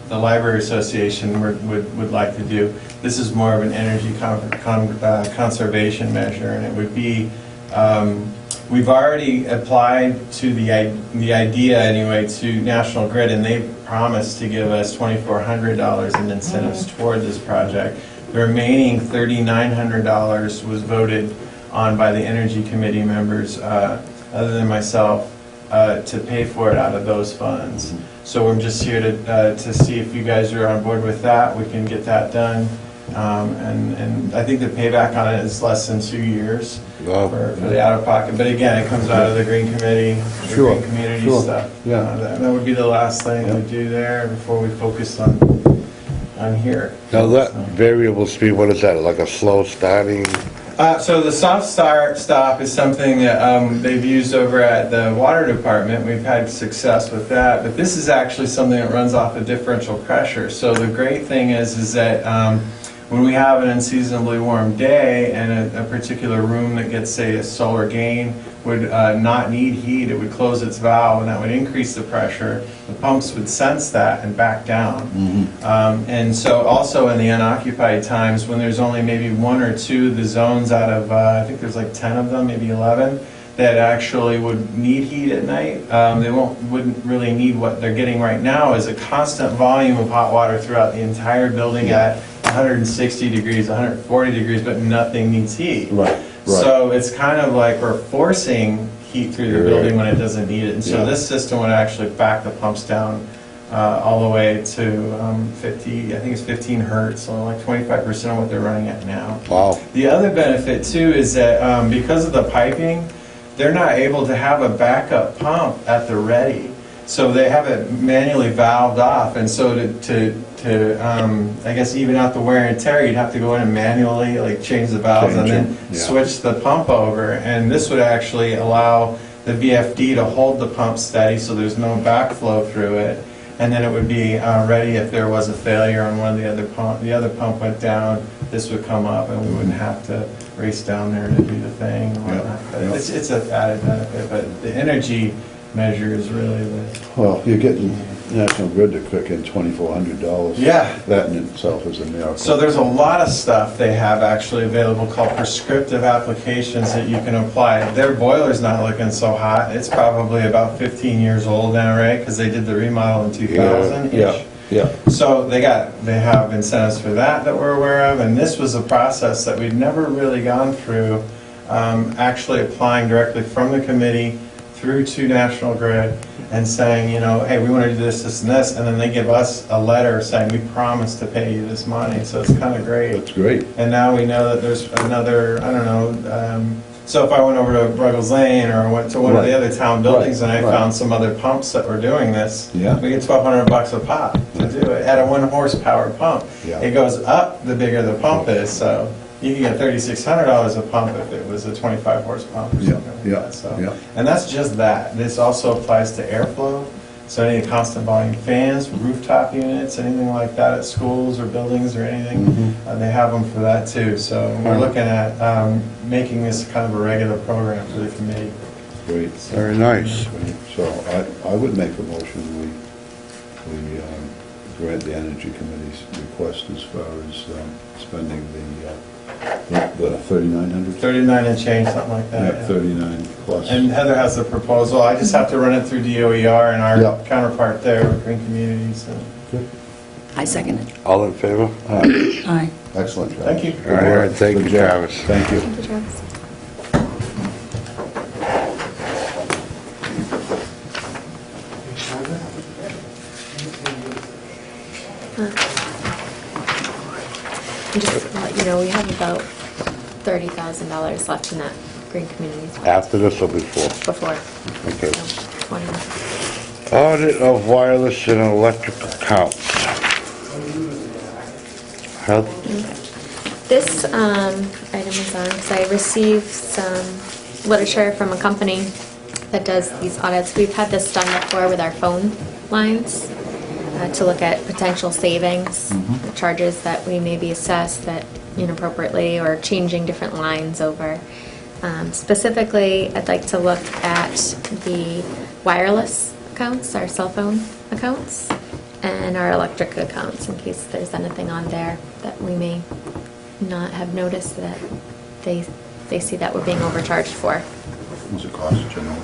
the Library Association would like to do. This is more of an energy conservation measure, and it would be, we've already applied to the idea anyway to National Grid, and they promised to give us $2,400 in incentives toward this project. The remaining $3,900 was voted on by the Energy Committee members, other than myself, to pay for it out of those funds. So we're just here to see if you guys are on board with that. We can get that done. And I think the payback on it is less than 2 years Wow. for the out-of-pocket. But again, it comes out of the Green Committee, the Sure, Green Community sure, stuff. yeah. That would be the last thing we do there before we focus on here. Now, that variable speed, what is that, like a slow starting? So the soft start stop is something that they've used over at the water department. We've had success with that, but this is actually something that runs off of differential pressure. So the great thing is that when we have an unseasonably warm day and a particular room that gets, say, a solar gain would not need heat, it would close its valve and that would increase the pressure. The pumps would sense that and back down. And so also in the unoccupied times when there's only maybe 1 or 2 of the zones out of, I think there's like 10 of them, maybe 11, that actually would need heat at night. They wouldn't really need what they're getting right now is a constant volume of hot water throughout the entire building at 160 degrees, 140 degrees, but nothing needs heat. Right. So it's kind of like we're forcing heat through the building when it doesn't need it. And so this system would actually back the pumps down all the way to 50, I think it's 15 hertz, so like 25% of what they're running at now. Wow. The other benefit too is that because of the piping, they're not able to have a backup pump at the ready. So they have it manually valved off, and so to I guess even out the wear and tear, you'd have to go in and manually like change the valves and then switch the pump over. And this would actually allow the VFD to hold the pump steady, so there's no backflow through it. and then it would be ready if there was a failure on one of the other pump went down, this would come up, and we wouldn't have to race down there to do the thing and whatnot. But Yeah. it's an added benefit, but the energy measure is really the... Well, you're getting National Grid to kick in $2,400. Yeah. That in itself is a miracle. So there's a lot of stuff they have actually available called prescriptive applications that you can apply. Their boiler's not looking so hot. It's probably about 15 years old now, right? Because they did the remodel in 2000-ish. Yeah. So they have incentives for that we're aware of, and this was a process that we'd never really gone through, actually applying directly from the committee through to National Grid and saying, you know, hey, we want to do this, this, and this, and then they give us a letter saying, we promise to pay you this money, so it's kind of great. That's great. And now we know that there's another, I don't know, so if I went over to Ruggles Lane or went to one of the Right. other town buildings and I Right. found some other pumps that were doing this, Yeah. we get $1,200 a pop to do it at a 1 horsepower pump. Yeah. It goes up the bigger the pump is, so you can get $3,600 a pump if it was a 25 horse pump or Yeah, something like yeah, that. So, yeah. and that's just that. This also applies to airflow. So any constant volume fans, rooftop units, anything like that at schools or buildings or anything, they have them for that too. So we're looking at making this kind of a regular program for the committee. Great. Very nice. So I would make a motion, we grant the Energy Committee's request as far as spending the 3,900? 39 and change, something like Yeah, that. 39 plus. And Heather has the proposal. I just have to run it through DOER and our Yeah. counterpart there with Green Communities. Good. I second it. All in favor? Aye. Excellent, Travis. Thank you. Good All work. right, thank Good you, job. Travis. Thank you. Thank you, Travis. Just to let you know, we have about $30,000 left in that Green Communities fund After this or before? before. Okay. So, 20. Audit of wireless and electric accounts. Heather? This item is on because I received some literature from a company that does these audits. We've had this done before with our phone lines to look at potential savings, the charges that we may be assessed that inappropriately or changing different lines over. Specifically, I'd like to look at the wireless accounts, our cell phone accounts, and our electric accounts in case there's anything on there that we may not have noticed that they see that we're being overcharged for. What's it cost, generally?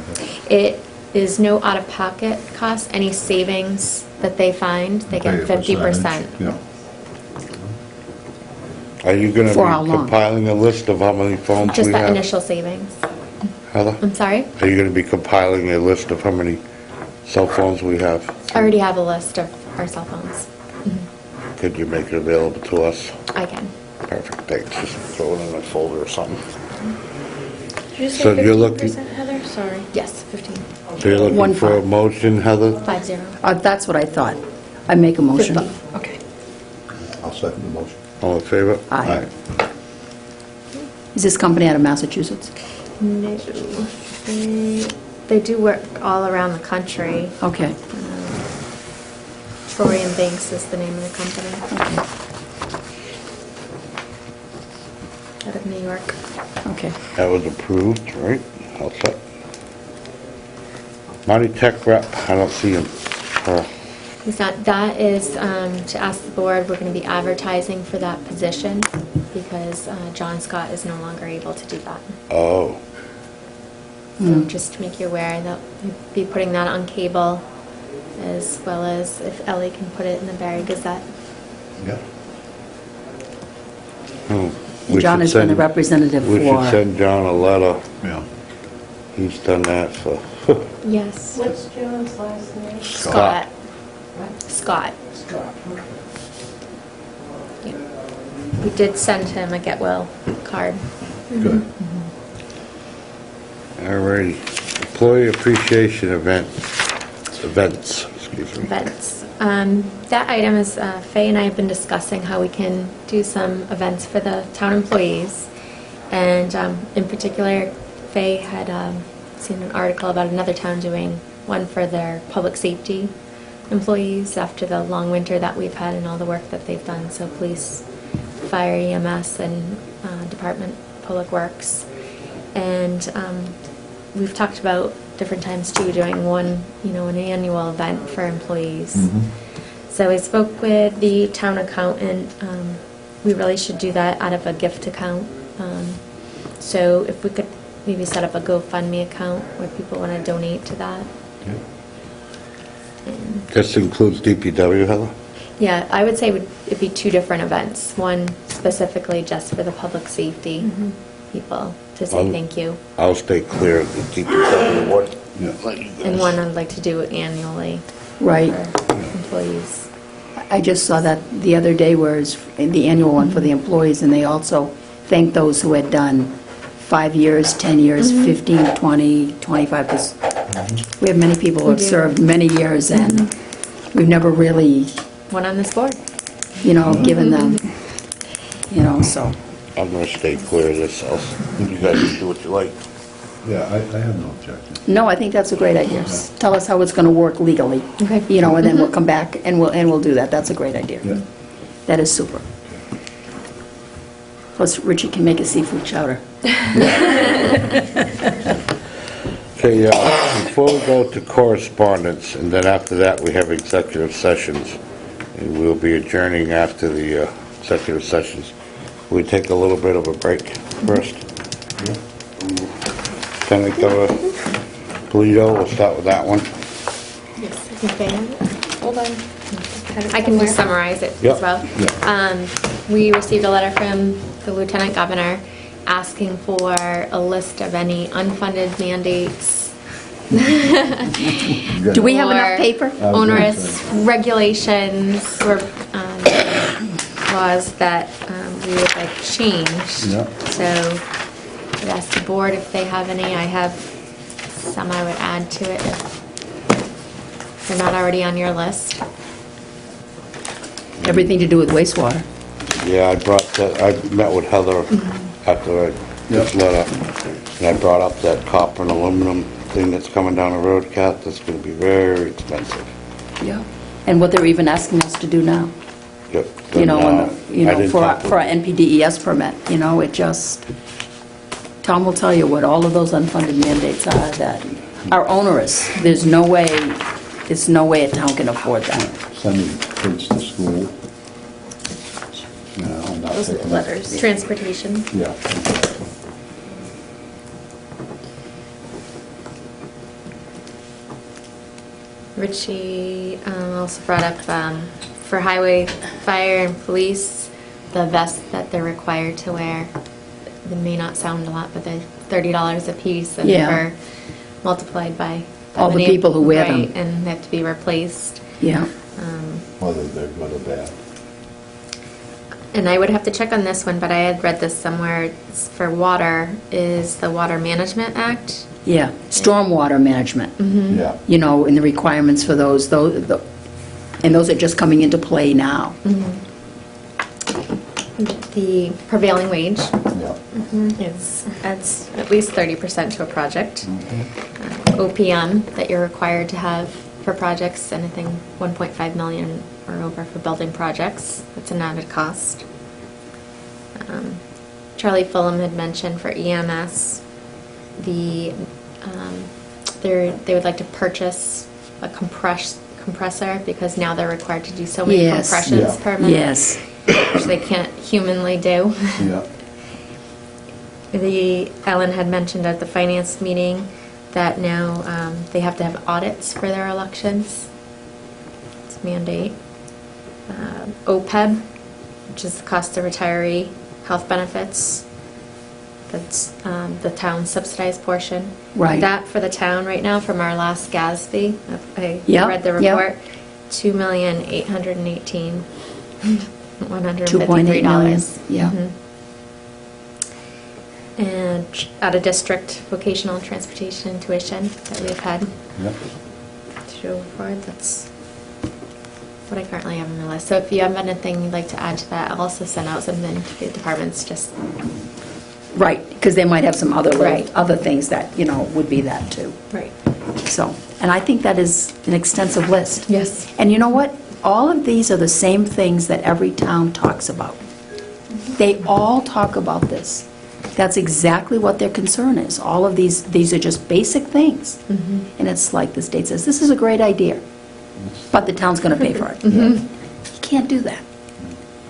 It is no out-of-pocket cost. Any savings that they find, they get 50%. Yeah. Are you gonna For how be long? compiling a list of how many phones Just we that have? initial savings. Heather? I'm sorry? Are you gonna be compiling a list of how many cell phones we have? I already have a list of our cell phones. Could you make it available to us? I can. Perfect, thanks. Just throw it in a folder or something. Did you So say you're looking- 15%, Heather? Sorry. Yes, 15. So you're looking 1 for a 5. motion, Heather? 50. That's what I thought. I make a motion. 50. Okay. I'll second the motion. All in favor? Aye. Is this company out of Massachusetts? No. They do work all around the country. Okay. Troy and Banks is the name of the company. Out of New York. Okay. That was approved, right? All set. Monty Tech rep, I don't see him. That is to ask the board, we're going to be advertising for that position because John Scott is no longer able to do that. Oh, So just to make you aware, they'll be putting that on cable as well as if Ellie can put it in the Barre Gazette. Yeah. we John should has been a send- representative We should for, send John a letter. Yeah. He's done that for Yes. What's John's last name? Scott. Scott. Scott. Yeah. We did send him a get well card. Good. Alrighty. Employee appreciation events, excuse me. Events. That item is, Faye and I have been discussing how we can do some events for the town employees. And in particular, Faye had seen an article about another town doing one for their public safety employees after the long winter that we've had and all the work that they've done. So police, fire, EMS, and Department of Public Works. And we've talked about different times too, doing one, an annual event for employees. So I spoke with the town accountant. We really should do that out of a gift account. So if we could maybe set up a GoFundMe account where people want to donate to that. And This includes DPW, Heather? yeah, I would say it'd be two different events. One specifically just for the public safety people to say thank you. I'll stay clear of the DPW one. And one I'd like to do annually Right. for employees. I just saw that the other day, whereas in the annual one for the employees, and they also thanked those who had done 5 years, 10 years, 15, 20, 25, because we have many people who have We do. served many years, and we've never really, One on this board. given them, so. I'm gonna stay clear of this, you guys can do what you like. Yeah, I have no objection. No, I think that's a great idea. Tell us how it's going to work legally. Okay. And then we'll come back and we'll do that. That's a great idea. Yeah. That is super. Plus, Richie can make a seafood chowder. Okay, before we go to correspondence, and then after that, we have executive sessions, and we'll be adjourning after the executive sessions. We take a little bit of a break first. Lieutenant Governor Polito, we'll start with that one. Yes, I think they have it. Hold on. I can just summarize it Yep. as well. We received a letter from the Lieutenant Governor asking for a list of any unfunded mandates. Do we have enough or paper? Onerous regulations or laws that we would like changed. Yeah. So I'd ask the board if they have any. I have some I would add to it if they're not already on your list. Everything to do with wastewater. Yeah, I met with Heather after I this letter, and I brought up that copper and aluminum thing that's coming down the road, Kath, that's gonna be very expensive. Yeah. And what they're even asking us to do now. Yep. On And, I didn't for talk with- our NPDES permit, it just, Tom will tell you what all of those unfunded mandates are that are onerous. There's no way a town can afford that. Sending kids to school. Not Those are picking up- letters. Transportation. Yeah. Richie also brought up for highway, fire, and police, the vest that they're required to wear. It may not sound a lot, but they're $30 a piece, and Yeah. for multiplied by All the many- people who wear them. right, and they have to be replaced. Yeah. Whether they're good or bad. And I would have to check on this one, but I had read this somewhere. It's for water is the Water Management Act. Yeah. Stormwater management. Yeah. And the requirements for those, and those are just coming into play now. The prevailing wage Yeah. adds at least 30% to a project. OPM that you're required to have for projects, anything 1.5 million or over for building projects. That's an added cost. Charlie Fulham had mentioned for EMS, they would like to purchase a compressor because now they're required to do so many Yes. compressions Yeah. per minute. Yes. Which they can't humanly do. Yeah. Ellen had mentioned at the finance meeting that now they have to have audits for their elections. It's a mandate. OPEB, which is the cost of retiree health benefits. That's the town subsidized portion. Right. That for the town right now from our last GASB, I Yeah, read the yeah. report, $2,818,153. 2.8 million. Yeah. And out-of-district vocational transportation tuition that we've had Yeah. to show forward, that's what I currently have on my list. So if you have anything you'd like to add to that, I'll also send out something to the departments, just, Right, because they might have some other Right. other things that, would be that too. right. So, and I think that is an extensive list. Yes. And you know what? All of these are the same things that every town talks about. They all talk about this. That's exactly what their concern is. All of these are just basic things. And it's like the state says, this is a great idea, but the town's going to pay for it. You can't do that.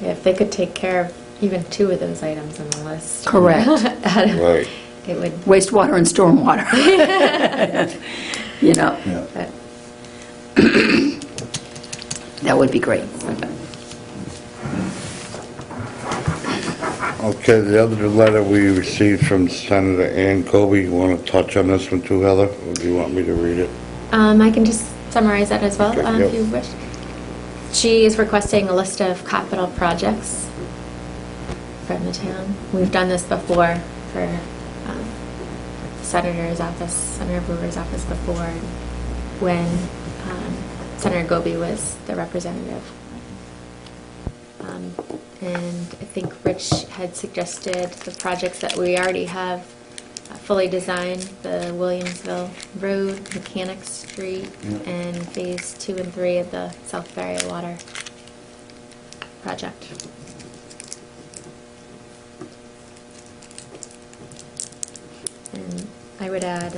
Yeah, if they could take care of even 2 of those items on the list. Correct. Right. It would, Wastewater and stormwater. You know, Yeah. but that would be great. Okay, the other letter we received from Senator Ann Colby, you want to touch on this one too, Heather? Or do you want me to read it? I can just summarize that as well, Okay, if you wish. She is requesting a list of capital projects from the town. We've done this before for Senator's office, Senator Brewer's office before, when Senator Goby was the representative. And I think Rich had suggested the projects that we already have fully designed, the Williamsville Road, Mechanic Street, and Phase 2 and 3 of the South Barre Water project. And I would add,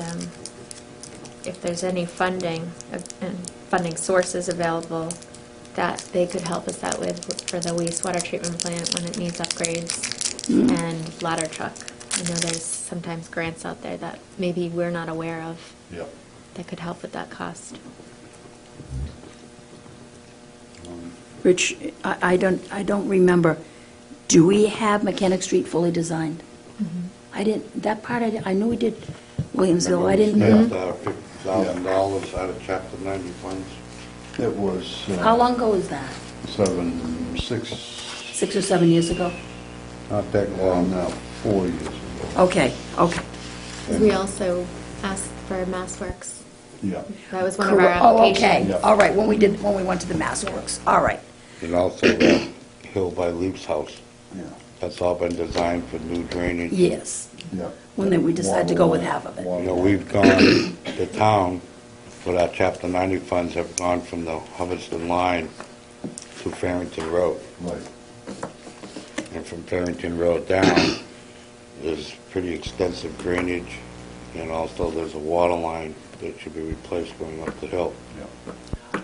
if there's any funding and funding sources available, that they could help us out with for the wastewater treatment plant when it needs upgrades, and ladder truck. I know there's sometimes grants out there that maybe we're not aware of Yep. that could help with that cost. Rich, I don't remember, do we have Mechanic Street fully designed? I didn't, that part, I knew we did Williamsville, I didn't. $50,000 out of Chapter 90 funds. It was How long ago was that? 6, 6 or 7 years ago? Not that well, long. now 4 years ago. Okay, okay. We also asked for MassWorks. Yeah. That was one of our Oh, applications. okay, Yeah. all right, when we went to the MassWorks, all right. And also the hill by Leaf's house. Yeah. That's all been designed for new drainage. Yes, Yeah. when then we decided to go with half of it. You know, we've gone, the town, with our Chapter 90 funds, have gone from the Hubbardston line to Farrington Road. Right. And from Farrington Road down, there's pretty extensive drainage, and also there's a water line that should be replaced going up the hill. Yeah.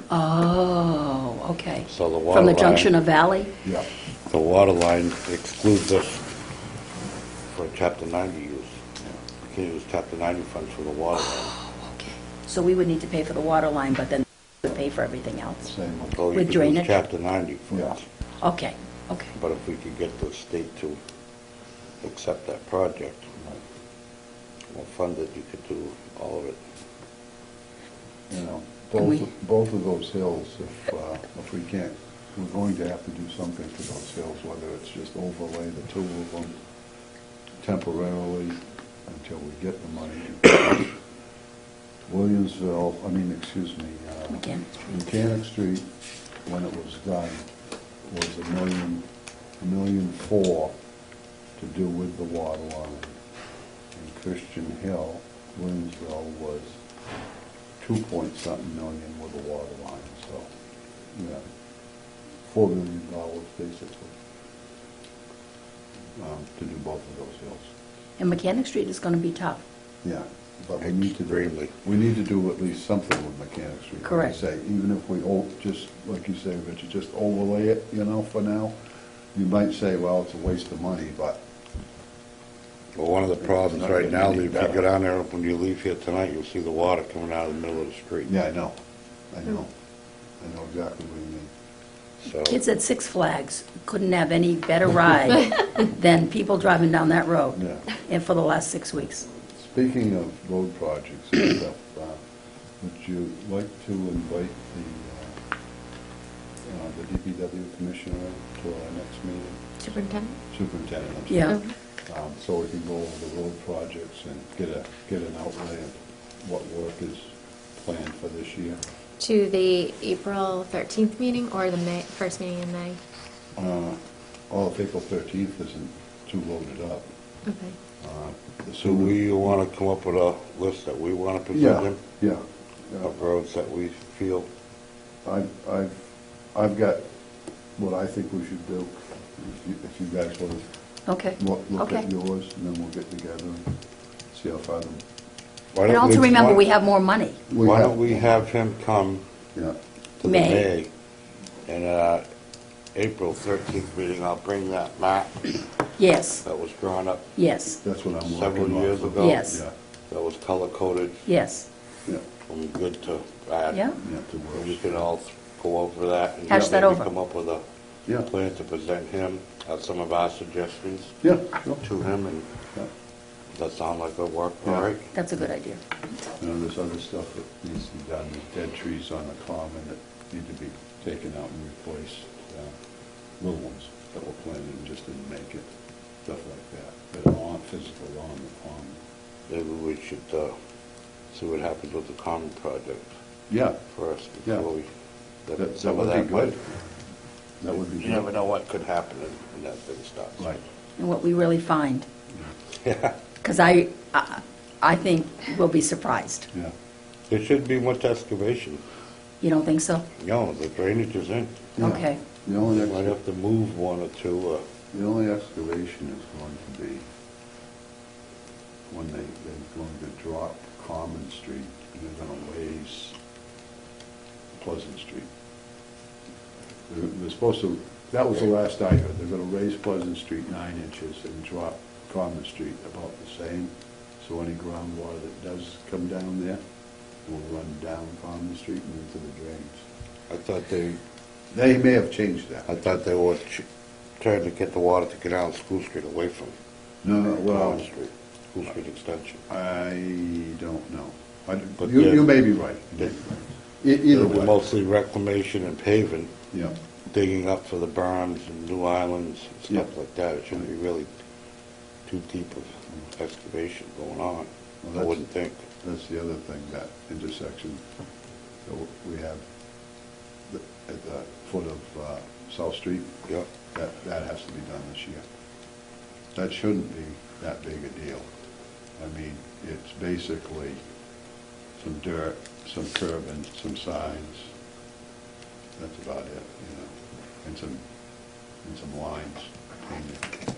Oh, okay. So the water From the line- junction of Valley? Yeah. The water line excludes us for Chapter 90 use. You can use Chapter 90 funds for the water line. Okay. So we would need to pay for the water line, but then we would pay for everything else? Same. So you With could drainage? use Chapter 90 funds. Okay, okay. But if we could get the state to accept that project, or fund it, you could do all of it. You know, Can we- both of those hills, if we can't, we're going to have to do something to those hills, whether it's just overlay the 2 of them temporarily until we get the money. Williamsville, Mechanic Street. Mechanic Street, when it was done, was $1,400,000 to do with the water line. And Christian Hill, Williamsville, was 2-point-something million with the water line, so, yeah, $4 million basically, to do both of those hills. And Mechanic Street is going to be tough. Yeah, but we need to Extremely. do at least something with Mechanic Street. like I Correct. say, even if we just, like you say, Richard, just overlay it, for now, you might say, well, it's a waste of money, but Well, one of the problems It's not right gonna now, get any if you better. go down there, when you leave here tonight, you'll see the water coming out of the middle of the street. yeah, I know exactly what you mean. So, Kids at Six Flags couldn't have any better ride than people driving down that road, Yeah. and for the last 6 weeks. Speaking of road projects and stuff, would you like to invite the DPW commissioner to our next meeting? Superintendent, I'm sorry. Yeah. So we can go over the road projects and get an outlay of what work is planned for this year. To the April 13th meeting or the first meeting in May? If April 13th isn't too loaded up. Okay. The so sooner- we want to come up with a list that we want to Yeah, present them? yeah. of roads that we feel. I've got what I think we should do, if you guys want Okay, to look okay. at yours, and then we'll get together and see how far them. Why And don't also we- remember, why- we have more money. Why don't we have him come Yeah, to the May. May, and April 13th meeting, I'll bring that map Yes, that was drawn up yes, that's what I'm working on. several years ago. Yes. Yeah, That was color-coded yes. yeah, from good to bad. Yeah. yeah, to And work. you can all go over that and Hash that maybe over. come up with a Yeah, plan to present him, some of our suggestions yeah, sure. to him, and Yeah. does that sound like it'll work, all Yeah. right? That's a good idea. There's other stuff that needs to be done, there's dead trees on the common that need to be taken out and replaced, little ones that were planted and just didn't make it, stuff like that, that are on, physical on the common. Maybe we should see what happens with the common project Yeah, first Yeah. before we, that some of would be that good. might- That would be You never good. know what could happen when that thing starts. Right. And what we really find, Yeah, because I think we'll be surprised. Yeah, there shouldn't be much excavation. You don't think so? No, the drainage is in. Yeah. Okay. the only, Might have to move one or two, the only excavation is going to be when they're going to drop Common Street, and they're gonna raise Pleasant Street. They're supposed to, that was the last I heard, they're gonna raise Pleasant Street 9 inches and drop Common Street about the same, so any groundwater that does come down there will run down Common Street and into the drains. I thought They may have changed that. they were trying to get the water to get down School Street away from No, well, Common Street, School Street Extension. I don't know. But You they're- may be right. Either It'll be way. mostly reclamation and paving, Yeah, digging up for the berms and new islands and stuff Yeah. like that. It shouldn't be really too deep of excavation going on, Well, I that's- wouldn't think. that's the other thing, that intersection that we have at the foot of South Street, Yeah, that has to be done this year. That shouldn't be that big a deal. I mean, it's basically some dirt, some curb and some signs. That's about it, and some lines painted.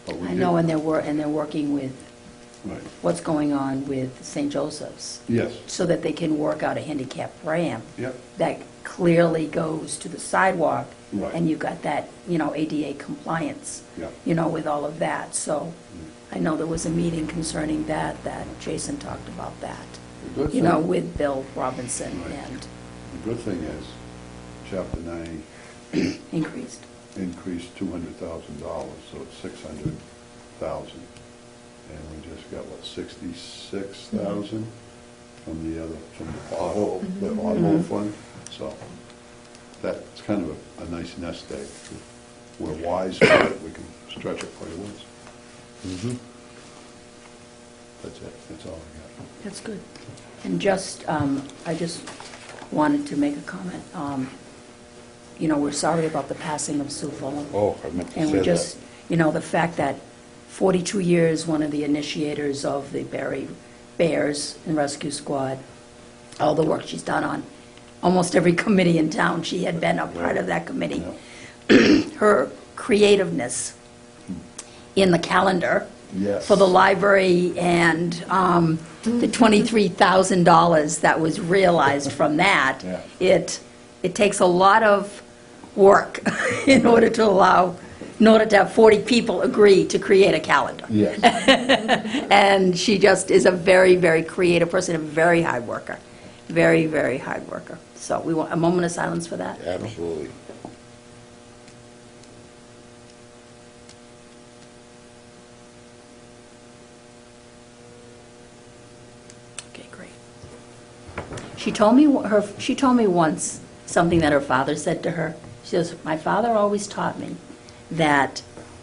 But we I know, did- and they're working with Right, what's going on with St. Joseph's, yes, so that they can work out a handicap ramp yep, that clearly goes to the sidewalk. Right. And you've got that, ADA compliance, yep. with all of that. So I know there was a meeting concerning that Jason talked about that, The good thing- with Bill Robinson, Right. and The good thing is, Chapter 90 increased. increased $200,000, so it's $600,000. And we just got, what, 66,000 from the auto, the auto fund? So that's kind of a nice nest egg. We're wise with it, we can stretch it quite a ways. Mm-hmm. That's it, that's all I got. That's good. And I just wanted to make a comment. We're sorry about the passing of Sue Fulham. Oh, I meant to And say we that. just, the fact that 42 years, one of the initiators of the Barre Bears and Rescue Squad, all the work she's done on almost every committee in town, she had been a part of that committee. Her creativeness in the calendar Yes. for the library and the $23,000 that was realized from that, Yeah. it takes a lot of work in order to have 40 people agree to create a calendar. Yes. And she just is a very, very creative person, a very hard worker, very, very hard worker. So we want a moment of silence for that. Absolutely. Okay, great. She told me once something that her father said to her. She says, "My father always taught me that,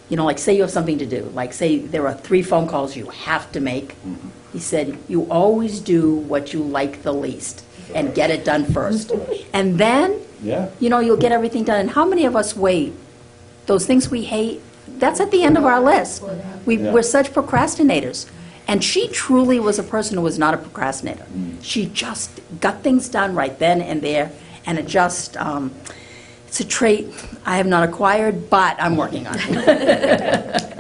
like say you have something to do, like say there are 3 phone calls you have to make." He said, "You always do what you like the least and get it done first. And then, Yeah. you'll get everything done." And how many of us wait? Those things we hate, that's at the end of our list. Yeah. We're such procrastinators. And she truly was a person who was not a procrastinator. She just got things done right then and there, and it just, it's a trait I have not acquired, but I'm working on it.